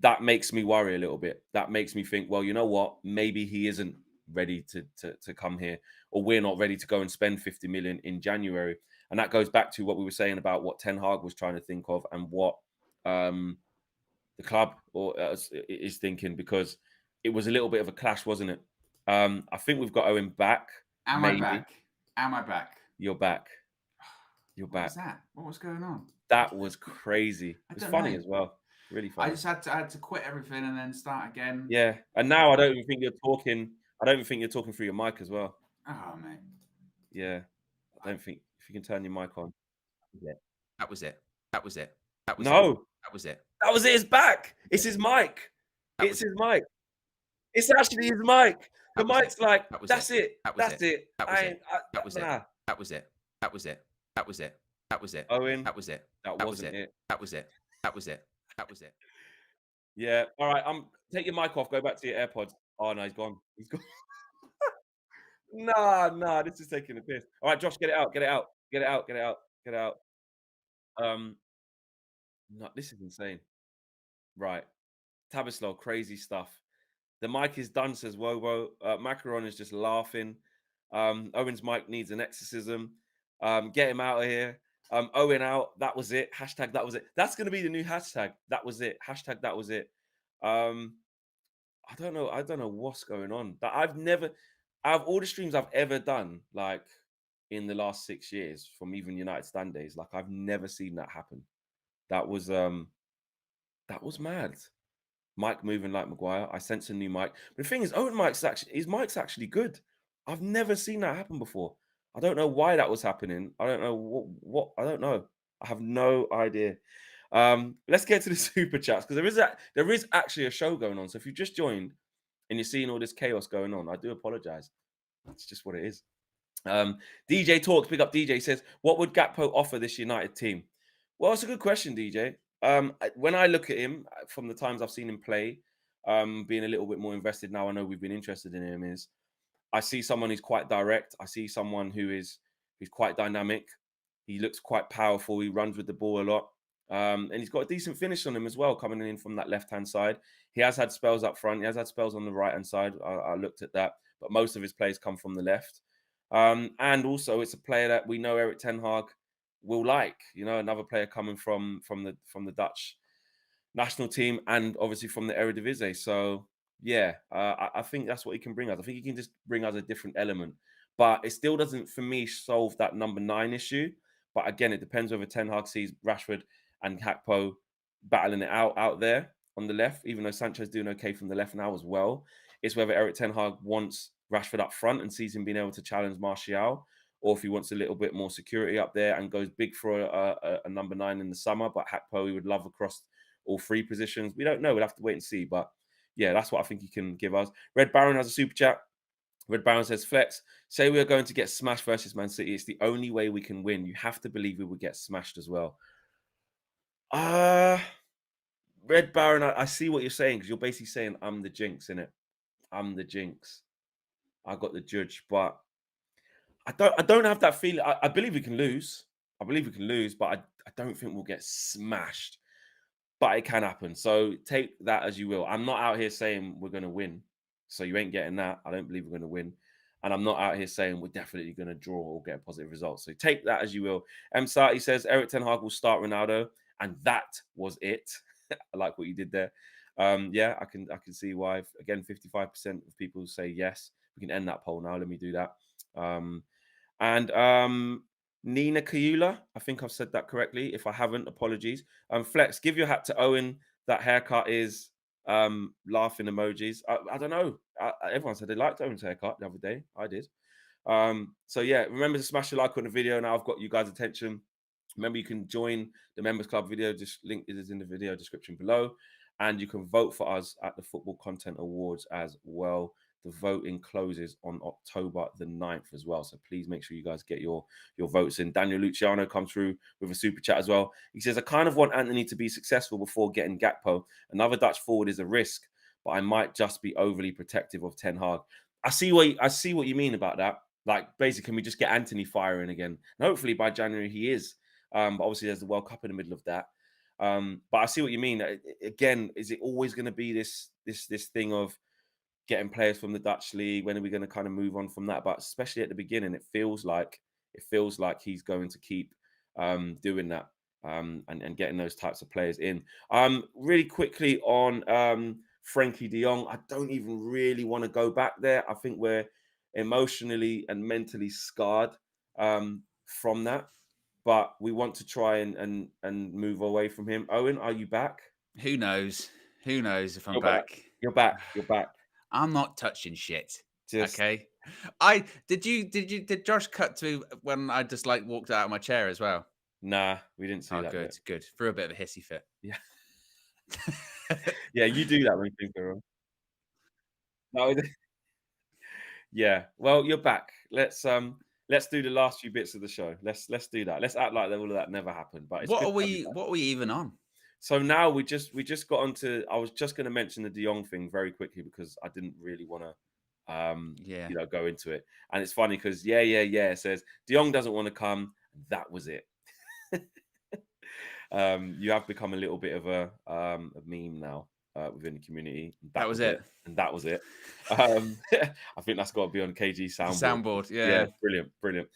That makes me worry a little bit. That makes me think, well, you know what? Maybe he isn't ready to come here, or we're not ready to go and spend 50 million in January. And that goes back to what we were saying about what Ten Hag was trying to think of and what the club is thinking, because it was a little bit of a clash, wasn't it? I think we've got Owen back. Am I back? You're back. You're back. What was that? What was going on? That was crazy. It was funny as well. Really funny. I just had to quit everything and then start again. Yeah, and now I don't even think you're talking. I don't even think you're talking through your mic as well. Oh, mate. Yeah, I don't think if you can turn your mic on. Yeah. That was it. That was it. It's back. It's his mic. It's his mic. It's actually his mic. The mic's like, that's it. That's it. Owen, that wasn't it. That was it. Yeah. All right. Take your mic off. Go back to your AirPods. Oh no, he's gone. Nah. This is taking a piss. All right, Josh, get it out. No, this is insane. Right. Tabislo, crazy stuff. The mic is done, says Wobo. Macaron is just laughing. Owen's mic needs an exorcism. Get him out of here. Owen out. That was it. Hashtag that was it. That's going to be the new hashtag. That was it. Hashtag that was it. I don't know what's going on. But out of all the streams I've ever done, like in the last 6 years, from even United Stand days, like I've never seen that happen. That was mad. Mike moving like Maguire. I sense a new mic. But the thing is, Owen his mic's actually good. I've never seen that happen before. I don't know why that was happening. I don't know what I don't know. I have no idea. Let's get to the super chats, because there is actually a show going on. So if you just joined and you're seeing all this chaos going on, I do apologize. That's just what it is. DJ Talks, pick up DJ, says, what would Gakpo offer this United team? Well, it's a good question, DJ. When I look at him from the times I've seen him play, being a little bit more invested now, I know we've been interested in him, is I see someone who's quite direct. I see someone who's quite dynamic. He looks quite powerful. He runs with the ball a lot. And he's got a decent finish on him as well, coming in from that left-hand side. He has had spells up front. He has had spells on the right-hand side. I looked at that. But most of his plays come from the left. And also, it's a player that we know Erik ten Hag will like. Another player coming from the Dutch national team, and obviously from the Eredivisie. So yeah, I think that's what he can bring us. I think he can just bring us a different element, but it still doesn't, for me, solve that number 9 issue. But again, it depends whether Ten Hag sees Rashford and Gakpo battling it out there, on the left, even though Sancho's doing okay from the left now as well. It's whether Erik ten Hag wants Rashford up front and sees him being able to challenge Martial, or if he wants a little bit more security up there and goes big for a number 9 in the summer. But Hakpo, he would love across all 3 positions. We don't know. We'll have to wait and see. But yeah, that's what I think he can give us. Red Baron has a super chat. Red Baron says, Flex, say we are going to get smashed versus Man City. It's the only way we can win. You have to believe we will get smashed as well. Red Baron, I see what you're saying, because you're basically saying I'm the jinx, innit? I'm the jinx. I got the judge, but I don't have that feeling. I believe we can lose. I believe we can lose, but I don't think we'll get smashed. But it can happen. So take that as you will. I'm not out here saying we're going to win. So you ain't getting that. I don't believe we're going to win. And I'm not out here saying we're definitely going to draw or get a positive result. So take that as you will. Sati says Erik ten Hag will start Ronaldo. And that was it. I like what you did there. Yeah, I can see why. Again, 55% of people say yes. We can end that poll now. Let me do that. Nina Kayula, I think I've said that correctly. If I haven't, apologies. Flex, give your hat to Owen. That haircut is laughing emojis. I don't know. Everyone said they liked Owen's haircut the other day. I did. So yeah, remember to smash the like on the video. Now I've got you guys' attention. Remember, you can join the Members Club video. Just link is in the video description below. And you can vote for us at the Football Content Awards as well. The voting closes on October the 9th as well. So please make sure you guys get your votes in. Daniel Luciano comes through with a super chat as well. He says, I kind of want Anthony to be successful before getting Gakpo. Another Dutch forward is a risk, but I might just be overly protective of Ten Hag. I see what you mean about that. Like, basically, can we just get Anthony firing again? And hopefully by January he is. But obviously there's the World Cup in the middle of that. But I see what you mean. Again, is it always going to be this thing of getting players from the Dutch league? When are we going to kind of move on from that? But especially at the beginning, it feels like he's going to keep doing that and getting those types of players in. Really quickly on Frankie De Jong, I don't even really want to go back there. I think we're emotionally and mentally scarred from that. But we want to try and move away from him. Owen, are you back? Who knows? Who knows if I'm back? You're back. You're back. I'm not touching shit. Okay. Did Josh cut to when I just like walked out of my chair as well? Nah, we didn't see that. Good. For a bit of a hissy fit. Yeah. Yeah, you do that when things go wrong. No. Yeah. Well, you're back. Let's do the last few bits of the show. Let's do that. Let's act like all of that never happened. But it's what are we even on? So now we just got onto. I was just going to mention the De Jong thing very quickly because I didn't really want to, go into it. And it's funny because it says De Jong doesn't want to come. That was it. You have become a little bit of a meme now within the community. That was it. And that was it. I think that's got to be on KG soundboard. Yeah, brilliant.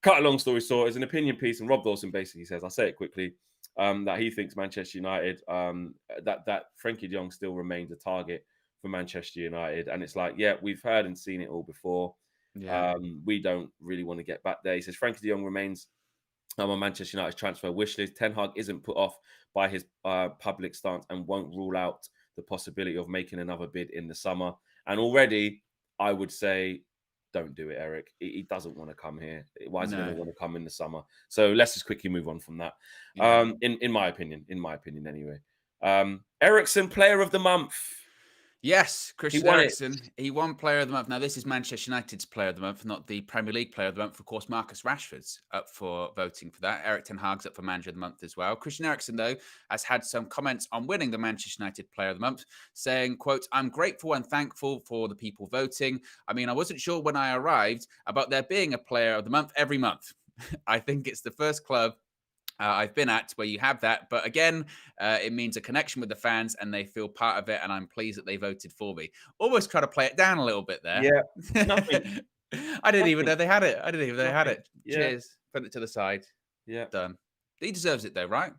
Cut a long story short, it's an opinion piece, and Rob Dawson basically says, I'll say it quickly, that he thinks Manchester United, that Frankie De Jong still remains a target for Manchester United. And it's like, yeah, we've heard and seen it all before. Yeah. We don't really want to get back there. He says Frankie De Jong remains on Manchester United's transfer wish list. Ten Hag isn't put off by his public stance and won't rule out the possibility of making another bid in the summer. And already, I would say, don't do it, Eric. He doesn't want to come here. Why is he going to want to come in the summer? So let's just quickly move on from that. Yeah. In my opinion, anyway. Eriksen, Player of the Month. Yes, Christian Eriksen. He won Player of the Month. Now, this is Manchester United's Player of the Month, not the Premier League Player of the Month. Of course, Marcus Rashford's up for voting for that. Erik ten Hag's up for Manager of the Month as well. Christian Eriksen, though, has had some comments on winning the Manchester United Player of the Month, saying, quote, I'm grateful and thankful for the people voting. I mean, I wasn't sure when I arrived about there being a Player of the Month every month. I think it's the first club I've been at where you have that. But again, it means a connection with the fans and they feel part of it. And I'm pleased that they voted for me. Almost try to play it down a little bit there. Yeah. Nothing. I didn't even know they had it. They had it. Yeah. Cheers. Put it to the side. Yeah. Done. He deserves it though, right?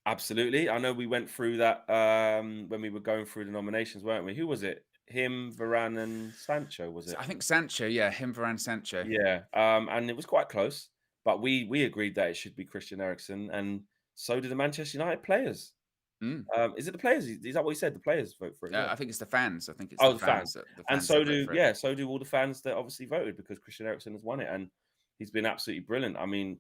Absolutely. I know we went through that when we were going through the nominations, weren't we? Who was it? Him, Varane and Sancho, was it? I think Sancho. Yeah. Him, Varane, Sancho. Yeah. And it was quite close. But we agreed that it should be Christian Eriksen, and so did the Manchester United players. Is it the players? Is that what he said? The players vote for it as well? I think it's the fans. I think it's Oh, the the fans. fans that And vote for it. so do all the fans that obviously voted because Christian Eriksen has won it, and he's been absolutely brilliant. I mean,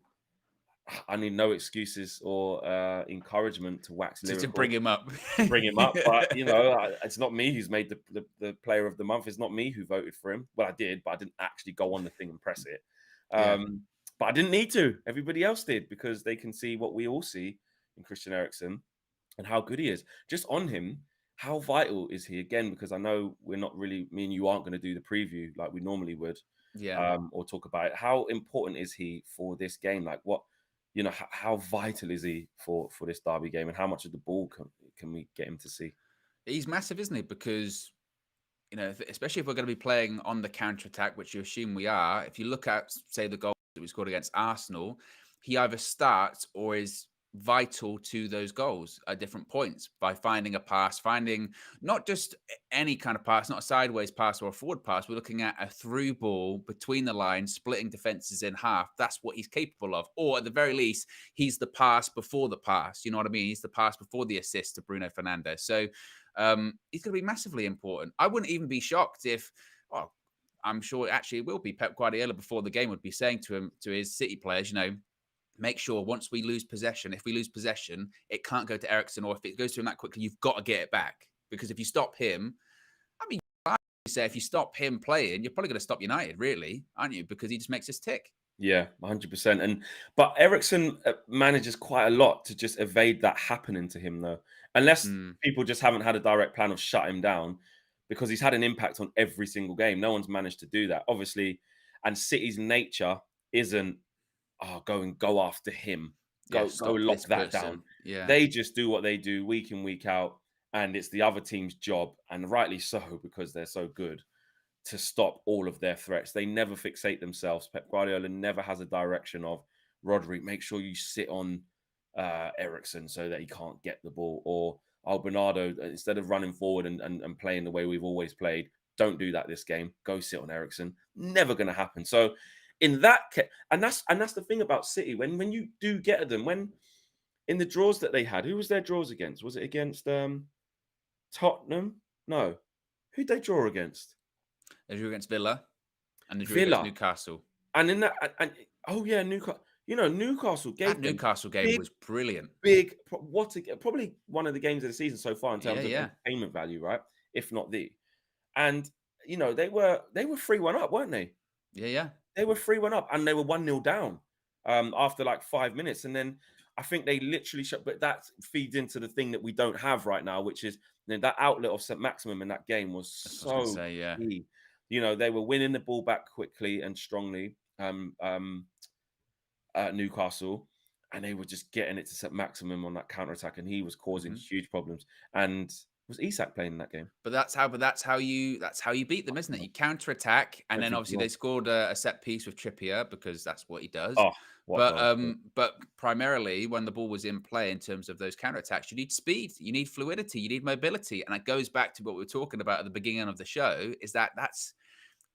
I need no excuses or encouragement to wax To lyrical bring him up. to bring him up, but it's not me who's made the player of the month. It's not me who voted for him. Well, I did, but I didn't actually go on the thing and press it. Yeah. But I didn't need to. Everybody else did because they can see what we all see in Christian Eriksen and how good he is. Just on him, how vital is he again? Because I know we're not really, me and you aren't going to do the preview like we normally would, Yeah. or talk about it. How important is he for this game? Like what, how vital is he for this derby game, and how much of the ball can we get him to see? He's massive, isn't he? Because especially if we're going to be playing on the counter attack, which you assume we are. If you look at, say, the goal that we scored against Arsenal, he either starts or is vital to those goals at different points by finding a pass, finding not just any kind of pass, not a sideways pass or a forward pass. We're looking at a through ball between the lines, splitting defenses in half. That's what he's capable of. Or at the very least, he's the pass before the pass. You know what I mean? He's the pass before the assist to Bruno Fernandes. So he's going to be massively important. I wouldn't even be shocked if, I'm sure actually it will be Pep Guardiola before the game would be saying to his City players, make sure once we lose possession, if we lose possession, it can't go to Eriksen, or if it goes to him that quickly, you've got to get it back. Because if you stop him, I mean, I say if you stop him playing, you're probably going to stop United, really, aren't you? Because he just makes us tick. Yeah, 100%. But Eriksen manages quite a lot to just evade that happening to him, though. Unless people just haven't had a direct plan of shut him down, because he's had an impact on every single game. No one's managed to do that, obviously. And City's nature isn't, go after him, go lock that down. Yeah, they just do what they do week in, week out, and it's the other team's job, and rightly so, because they're so good, to stop all of their threats. They never fixate themselves. Pep Guardiola never has a direction of, Rodri, make sure you sit on Eriksen so that he can't get the ball, or Bernardo, instead of running forward and playing the way we've always played, don't do that this game. Go sit on Eriksen. Never going to happen. So in that and that's the thing about City, when you do get at them, when in the draws that they had, who was their draws against? Was it against Tottenham? No. Who'd they draw against? They drew against Villa and they drew against Newcastle. And in that, Newcastle. Newcastle gave that Newcastle game was brilliant. Probably one of the games of the season so far in terms of entertainment value, right? If not the. And they were 3-1 up, weren't they? Yeah. They were 3-1 up, and they were 1-0 down after like 5 minutes, and then I think they literally shut. But that feeds into the thing that we don't have right now, which is that outlet of St. Maximum in that game was so key. They were winning the ball back quickly and strongly. Newcastle, and they were just getting it to St. Maximum on that counter attack, and he was causing huge problems. And was Isak playing in that game? But that's how you beat them, isn't it? You counter attack, and then obviously they scored a set piece with Trippier because that's what he does. But primarily when the ball was in play, in terms of those counter attacks, you need speed, you need fluidity, you need mobility, and it goes back to what we were talking about at the beginning of the show. Is that's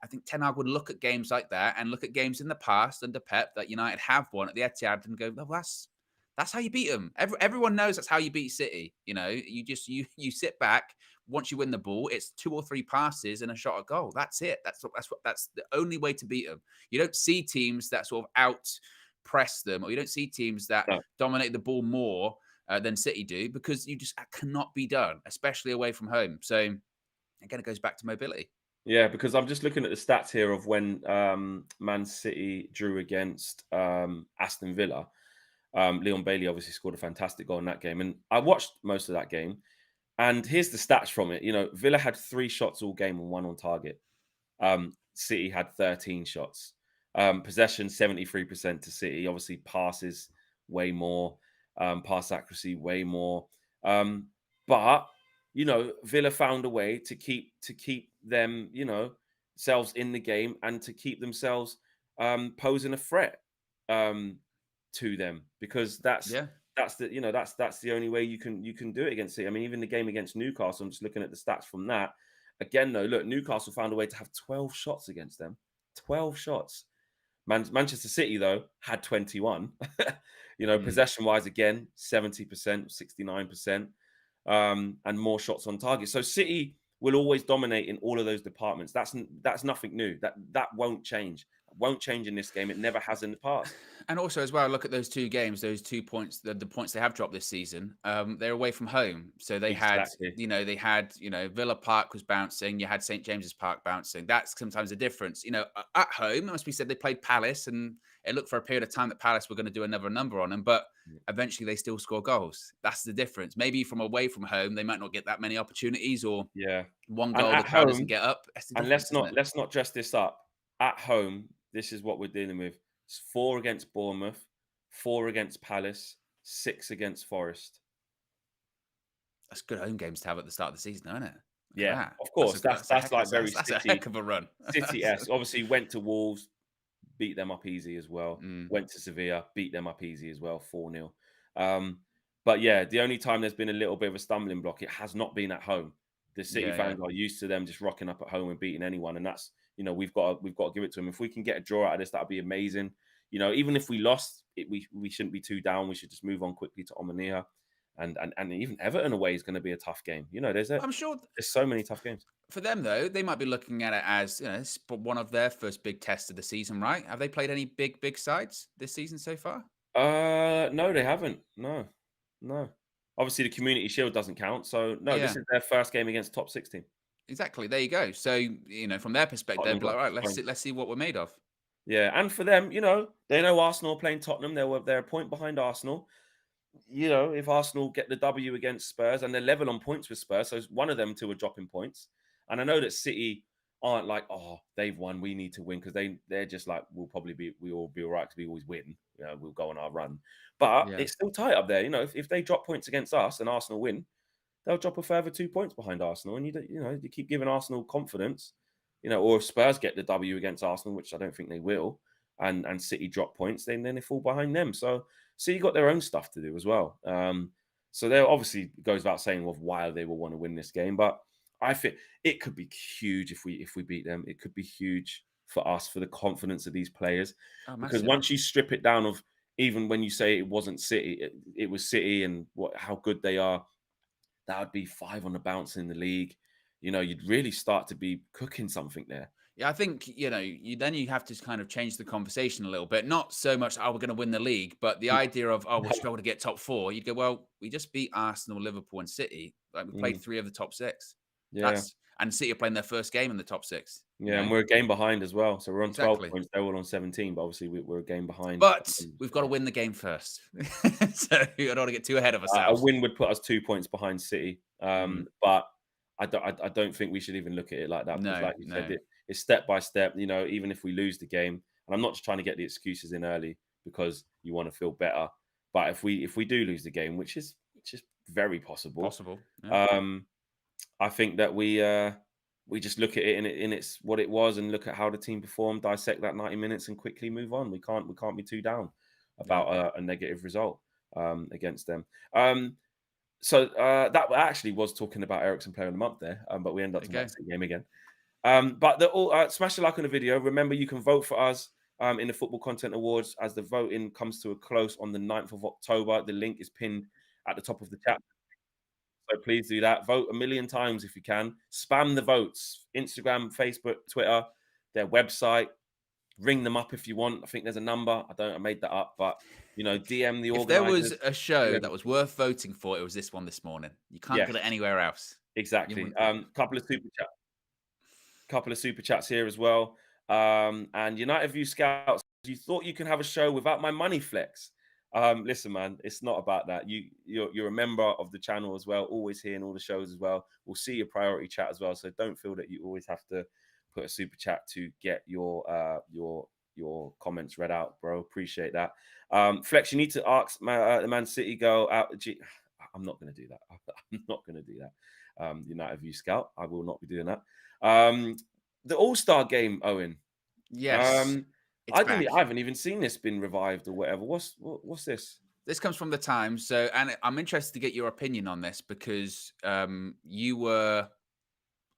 I think Ten Hag would look at games like that and look at games in the past under Pep that United have won at the Etihad and go, well, that's how you beat them. Everyone knows that's how you beat City. You sit back. Once you win the ball, it's 2 or 3 passes and a shot at goal. That's it. That's the only way to beat them. You don't see teams that sort of out press them, or you don't see teams that dominate the ball more than City do, because you just cannot be done, especially away from home. So again, it goes back to mobility. Yeah, because I'm just looking at the stats here of when Man City drew against Aston Villa. Leon Bailey obviously scored a fantastic goal in that game, and I watched most of that game. And here's the stats from it. Villa had 3 shots all game and 1 on target. City had 13 shots. Possession 73% to City. Obviously, passes way more. Pass accuracy way more. But Villa found a way to keep them, selves in the game, and to keep themselves posing a threat to them, because that's the only way you can do it against City. I mean, even the game against Newcastle, I'm just looking at the stats from that. Again, though, look, Newcastle found a way to have 12 shots against them. 12 shots. Manchester City, though, had 21. Possession-wise, again, 70%, 69%. and more shots on target. So City will always dominate in all of those departments. That's nothing new. That won't change. Won't change in this game. It never has in the past. And also as well, look at those 2 games, those 2 points, the points they have dropped this season. They're away from home, so they had, Exactly. Villa Park was bouncing. You had St James's Park bouncing. That's sometimes a difference. At home, it must be said, they played Palace, and it looked for a period of time that Palace were going to do another number on them, but eventually they still score goals. That's the difference. Maybe from away from home, they might not get that many opportunities, or Yeah. one And goal the at crowd doesn't home, get up. That's the and difference, isn't it? let's not dress this up. At home, this is what we're dealing with. It's 4 against Bournemouth, 4 against Palace, 6 against Forest. That's good home games to have at the start of the season, isn't it? Look at Yeah, that. of course. That's like very That's a City, heck of a run. City-esque. Obviously, went to Wolves, beat them up easy as well. Mm, Went to Sevilla, beat them up easy as well, 4-0. But yeah, the only time there's been a little bit of a stumbling block, it has not been at home. The City yeah, fans are used to them just rocking up at home and beating anyone, and that's we've got to give it to them. If we can get a draw out of this, that'd be amazing. Even if we lost, we shouldn't be too down. We should just move on quickly to Omonia, and even Everton away is going to be a tough game. There's I'm sure so many tough games. for them though, they might be looking at it as it's one of their first big tests of the season, right? Have they played any big sides this season so far? No, they haven't. No, no. Obviously, the Community Shield doesn't count. So no, Yeah, this is their first game against top 16. exactly. There you go. So from their perspective, they're Tottenham like, got right, postponed. let's see what we're made of. Yeah, and for them, they know Arsenal are playing Tottenham. They're a point behind Arsenal. If Arsenal get the W against Spurs, and they're level on points with Spurs, so one of them two are dropping points. And I know that City aren't like, oh, they've won, we need to win, because they're just like, we'll all be all right because we always win. We'll go on our run. But Yeah, it's still tight up there. If they drop points against us and Arsenal win, they'll drop a further 2 points behind Arsenal, and you keep giving Arsenal confidence. Or if Spurs get the W against Arsenal, which I don't think they will, and City drop points, then they fall behind them. So City got their own stuff to do as well. So there obviously goes without saying of why they will want to win this game, but I think it could be huge if we beat them. It could be huge for us, for the confidence of these players, oh, because massive. once you strip it down of, even when you say it wasn't City, it was City and how good they are, that would be 5 on the bounce in the league. You'd really start to be cooking something there. Yeah, I think you have to kind of change the conversation a little bit. Not so much, oh, we're going to win the league, but the idea of, oh, we'll struggle to get top 4. You'd go, well, we just beat Arsenal, Liverpool, and City. Like, we played 3 of the top 6. Yeah. And City are playing their first game in the top 6. Yeah, and we're a game behind as well. So we're on 12 Exactly. points. They're all on 17, but obviously we're a game behind. But we've got to win the game first. So we don't want to get too ahead of A ourselves. win would put us 2 points behind City. But I don't think we should even look at it like that, because, like you said, it's step by step. Even if we lose the game, and I'm not just trying to get the excuses in early because you want to feel better, but if we do lose the game, which is very possible, Yeah. I think that we just look at it in its what it was, and look at how the team performed, dissect that 90 minutes, and quickly move on. We can't be too down about a negative result against them. So that actually was talking about Eriksen Player of the Month there, but we end up talking about the game again. But smash the like on the video. Remember, you can vote for us in the Football Content Awards as the voting comes to a close on the 9th of October. The link is pinned at the top of the chat. So please do that. Vote 1,000,000 times if you can. Spam the votes. Instagram, Facebook, Twitter, their website. Ring them up if you want. I think there's a number. I made that up, but DM the organizers. If there was a show that was worth voting for, it was this one this morning. You can't get it anywhere else. Exactly. Couple of super chats here as well. And United View Scouts, you thought you can have a show without my money flex. Listen, man, it's not about that. You're a member of the channel as well, always here in all the shows as well. We'll see your priority chat as well. So don't feel that you always have to put a super chat to get your comments read out, bro. Appreciate that. Flex, you need to ask the Man City girl out. I'm not going to do that. I'm not going to do that. United View Scout, I will not be doing that. The All-Star game, Owen. Yes. I haven't even seen this been revived or whatever. What's this? This comes from the Times. So, and I'm interested to get your opinion on this, because you were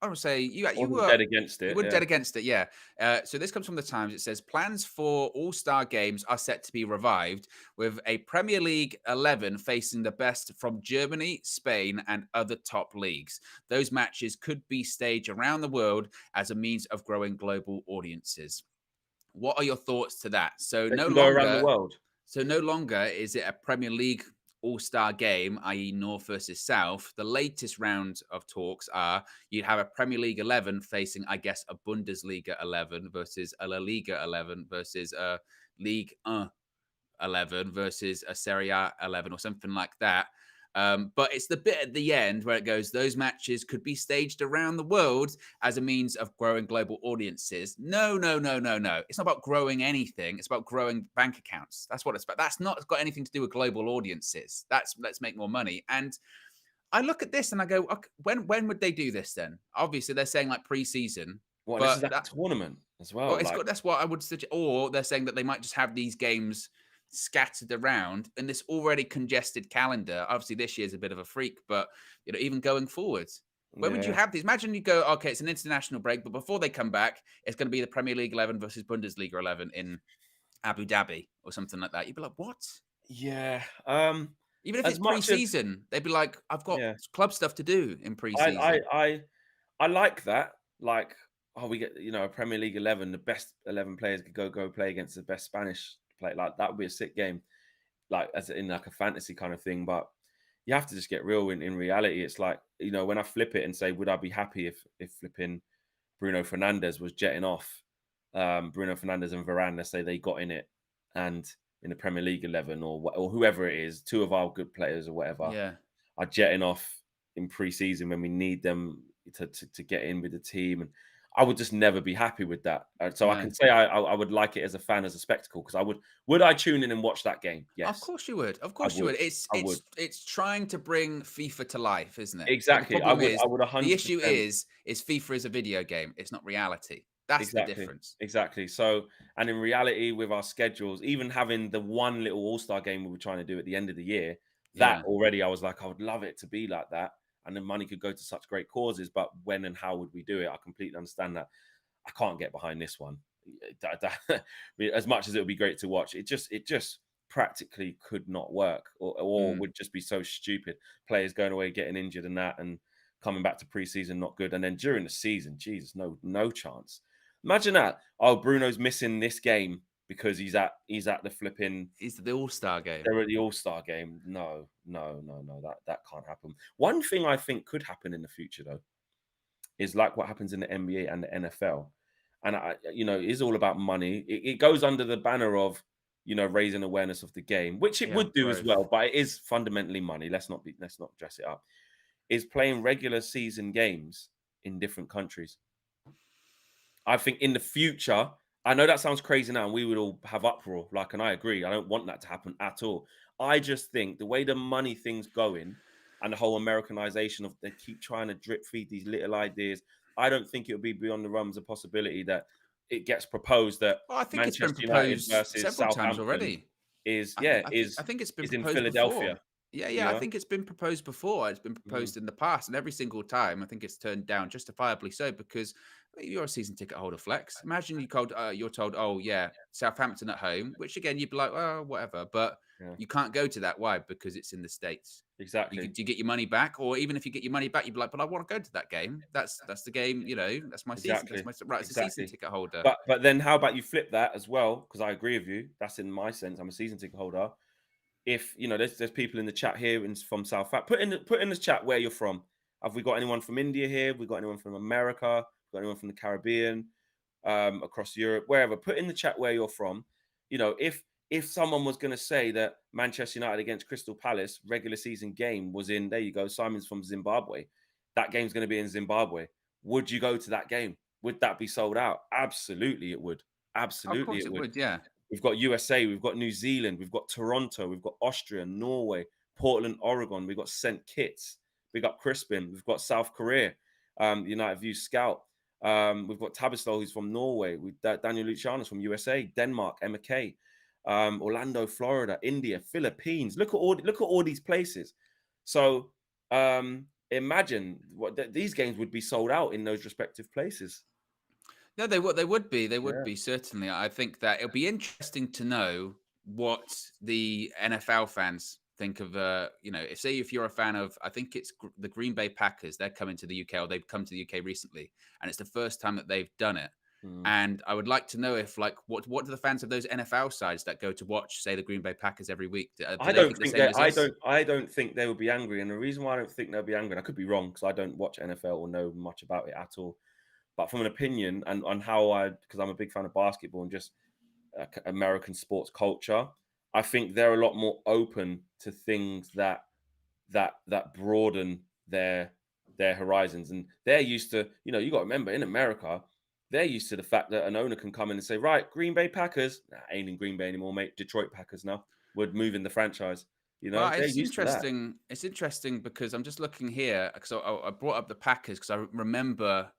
I would say you Wasn't were dead against you it. weren't Yeah. dead against it, yeah. So this comes from the Times. It says plans for All-Star games are set to be revived with a Premier League 11 facing the best from Germany, Spain, and other top leagues. Those matches could be staged around the world as a means of growing global audiences. What are your thoughts to that? They can go around the world. So no longer is it a Premier League all-star game, i.e. North versus South. The latest round of talks are you'd have a Premier League 11 facing, I guess, a Bundesliga 11 versus a La Liga 11 versus a Ligue 1 11 versus a Serie A 11 or something like that. But it's the bit at the end where it goes, those matches could be staged around the world as a means of growing global audiences. No, no, no, no, no. It's not about growing anything. It's about growing bank accounts. That's what it's about. That's not got anything to do with global audiences. That's let's make more money. And I look at this and I go, okay, when would they do this then? Obviously, they're saying like pre-season, Well, this is but like a tournament as well, well. it's Like, got that's what I would suggest. Or they're saying that they might just have these games scattered around in this already congested calendar. Obviously, this year's a bit of a freak, but even going forwards, when would you yeah, have these? Imagine you go, okay, it's an international break, but before they come back, it's going to be the Premier League 11 versus Bundesliga 11 in Abu Dhabi or something like that. You'd be like, what? yeah. Even if it's As much as pre-season, they'd be like, I've got yeah, club stuff to do in I, I, pre-season. I, I like that. Like, oh, we get a Premier League 11. The best 11 players could go play against the best Spanish play. Like that would be a sick game. Like as in like a fantasy kind of thing. But you have to just get real. In reality, it's like when I flip it and say, would I be happy if flipping Bruno Fernandes was jetting off? Bruno Fernandes and Varane, let's say they got in it, and in the Premier League 11 or whoever it is, two of our good players or whatever Yeah, are jetting off in pre-season when we need them to get in with the team, and I would just never be happy with that. So I no. can say I would like it as a fan, as a spectacle, because would I tune in and watch that game? Of Yes, course you would. Of I course you would. would. It's I would. it's trying to bring FIFA to life, isn't it? But the Exactly. problem I is would the issue 100%. is FIFA is a video game. It's not reality. That's the Exactly. difference. Exactly. So, and in reality, with our schedules, even having the one little All-Star game we were trying to do at the end of the year, that Yeah. already I was like, I would love it to be like that. And the money could go to such great causes, but when and how would we do it? I completely understand that. I can't get behind this one. As much as it would be great to watch, it just practically could not work, or Mm. would just be so stupid. Players going away, getting injured, and that, and coming back to preseason not good, and then during the season, Jesus, no chance. Imagine that. Oh, Bruno's missing this game because he's at the flipping. It's the All-Star game. They're at the All-Star game. No, no, no, no. That can't happen. One thing I think could happen in the future though is like what happens in the NBA and the NFL. And it is all about money. It goes under the banner of, raising awareness of the game, which it Yeah, would do as growth. well, but it is fundamentally money. Let's not dress it up. Is playing regular season games in different countries. I think in the future, I know that sounds crazy now, and we would all have uproar. Like, and I agree. I don't want that to happen at all. I just think the way the money thing's going and the whole Americanization of they keep trying to drip feed these little ideas, I don't think it would be beyond the realms of possibility that it gets proposed that Well, I think it's been Manchester United proposed versus several times Southampton already. is I think yeah I think I is think it's been is in proposed before. Philadelphia. Yeah, You yeah, I know, think it's been proposed before. It's been Mhm. proposed in the past, and every single time, I think it's turned down, justifiably so, because you're a season ticket holder, Flex. Imagine you're told, oh yeah, Southampton at home, which again you'd be like, oh, whatever, but Yeah, you can't go to that. Why? Because it's in the States. exactly, Do you get your money back, or even if you get your money back, you'd be like, but I want to go to that game. That's the game. That's my season. That's exactly, my right. It's a season exactly. ticket holder. But then how about you flip that as well? Because I agree with you. That's in my sense. I'm a season ticket holder. If there's people in the chat here from South Africa. Put in the chat where you're from. Have we got anyone from India here? Have we got anyone from America? Got anyone from the Caribbean? Across Europe, wherever. Put in the chat where you're from. If someone was going to say that Manchester United against Crystal Palace regular season game was in, there you go, Simon's from Zimbabwe. That game's going to be in Zimbabwe. Would you go to that game? Would that be sold out? Absolutely, it would. Of Absolutely, course it it would. would. Yeah. We've got USA, we've got New Zealand, we've got Toronto, we've got Austria, Norway, Portland, Oregon, we've got St. Kitts, we've got Crispin, we've got South Korea, United View Scout. We've got Tavistow, who's from Norway. We've Daniel Luciano's from USA, Denmark, Emma Kay, Orlando, Florida, India, Philippines. Look at all these places. So imagine what these games would be sold out in those respective places. No, they would. They would be. They would Yeah. be, certainly. I think that it'll be interesting to know what the NFL fans think of. If you're a fan of, I think it's the Green Bay Packers. They're coming to the UK, or they've come to the UK recently, and it's the first time that they've done it. And I would like to know if, like, what do the fans of those NFL sides that go to watch, say, the Green Bay Packers every week, do I they don't think the think same that as us? I don't think they will be angry, and the reason why I don't think they'll be angry, and I could be wrong because I don't watch NFL or know much about it at all. But from an opinion and on how because I'm a big fan of basketball and just American sports culture, I think they're a lot more open to things that broaden their horizons. And they're used to, you got to remember, in America, they're used to the fact that an owner can come in and say, right, Green Bay Packers, nah, ain't in Green Bay anymore, mate. Detroit Packers now. We're moving the franchise. Well, They're it's used to that. interesting. It's interesting because I'm just looking here because I brought up the Packers because I remember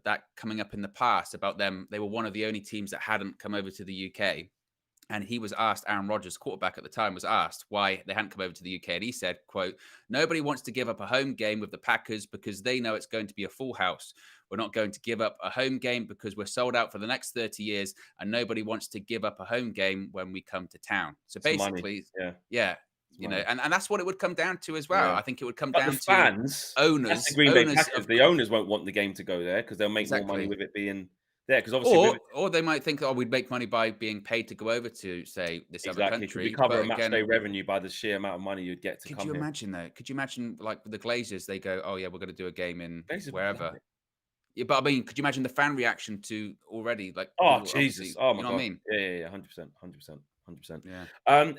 that coming up in the past about them. They were one of the only teams that hadn't come over to the UK. And he was asked, Aaron Rodgers, quarterback at the time, was asked why they hadn't come over to the UK. And he said, quote, "Nobody wants to give up a home game with the Packers because they know it's going to be a full house. We're not going to give up a home game because we're sold out for the next 30 years. And nobody wants to give up a home game when we come to town." So It's money. basically, Yeah. yeah, Money. and that's what it would come down to as well. Yeah. I think it would come But the down to fans, that's the owners, Green Bay owners Packers. of The owners won't want the game to go there because they'll make more money exactly. with it being there. Because obviously, Or they might think, oh, we'd make money by being paid to go over to, say, this other exactly, could country. recover But a match day again, revenue by the sheer amount of money you'd get to could come you here. imagine though? Could you imagine like the Glazers? They go, oh yeah, we're going to do a game in Glazers would love wherever. it. Yeah, but I mean, could you imagine the fan reaction to already like? Oh, People Jesus. obviously, Oh, my you know God. what I mean? Yeah, 100%, 100%, 100%. Yeah.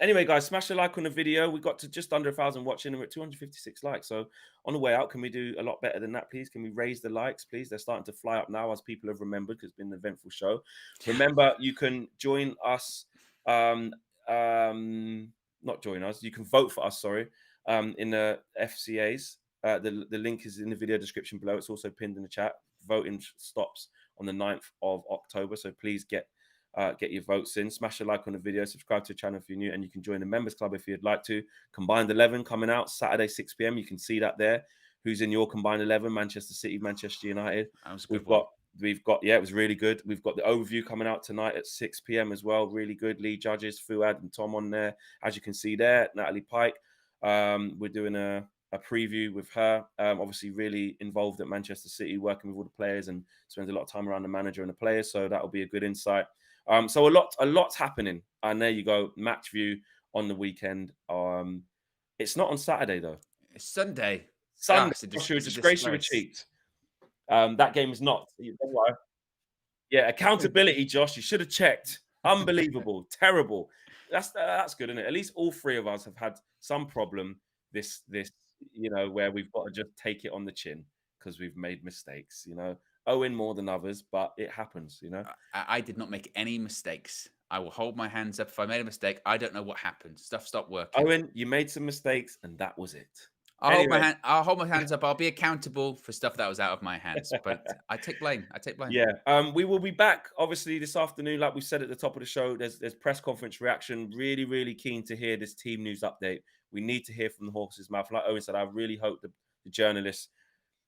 Anyway, guys, smash a like on the video. We got to just under 1,000 watching and we're at 256 likes. So on the way out, can we do a lot better than that, please? Can we raise the likes, please? They're starting to fly up now as people have remembered because it's been an eventful show. Remember, you can join us. Not join us. You can vote for us, sorry, in the FCAs. The link is in the video description below. It's also pinned in the chat. Voting stops on the 9th of October. So please get your votes in. Smash a like on the video. Subscribe to the channel if you're new. And you can join the members club if you'd like to. Combined 11 coming out Saturday, 6 p.m. You can see that there. Who's in your combined 11? Manchester City, Manchester United. That was a good one. We've got, yeah, it was really good. We've got the overview coming out tonight at 6 p.m. as well. Really good. Lead judges, Fuad and Tom on there. As you can see there, Natalie Pike. We're doing a preview with her. Obviously really involved at Manchester City, working with all the players and spends a lot of time around the manager and the players. So that'll be a good insight. So a lot's happening. And there you go. Match view on the weekend. It's not on Saturday though. It's Sunday. Sunday. It's Joshua, disgrace your cheat. That game is not. Yeah, accountability, Josh. You should have checked. Unbelievable. Terrible. That's good, isn't it? At least all three of us have had some problem this where we've got to just take it on the chin because we've made mistakes, Owen more than others, but it happens, I did not make any mistakes. I will hold my hands up. If I made a mistake, I don't know what happened. Stuff stopped working. Owen, you made some mistakes and that was it. I'll hold my hands up. I'll be accountable for stuff that was out of my hands, but I take blame. Yeah. We will be back obviously this afternoon. Like we said at the top of the show, there's press conference reaction. Really, really keen to hear this team news update. We need to hear from the horse's mouth. Like Owen said, I really hope the journalists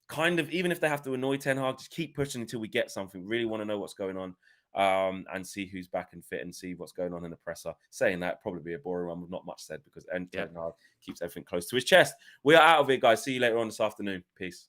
kind of, even if they have to annoy Ten Hag, just keep pushing until we get something. Really want to know what's going on and see who's back and fit and see what's going on in the presser. Saying that, probably be a boring one with not much said because Ten Hag keeps everything close to his chest. We are out of here, guys. See you later on this afternoon. Peace.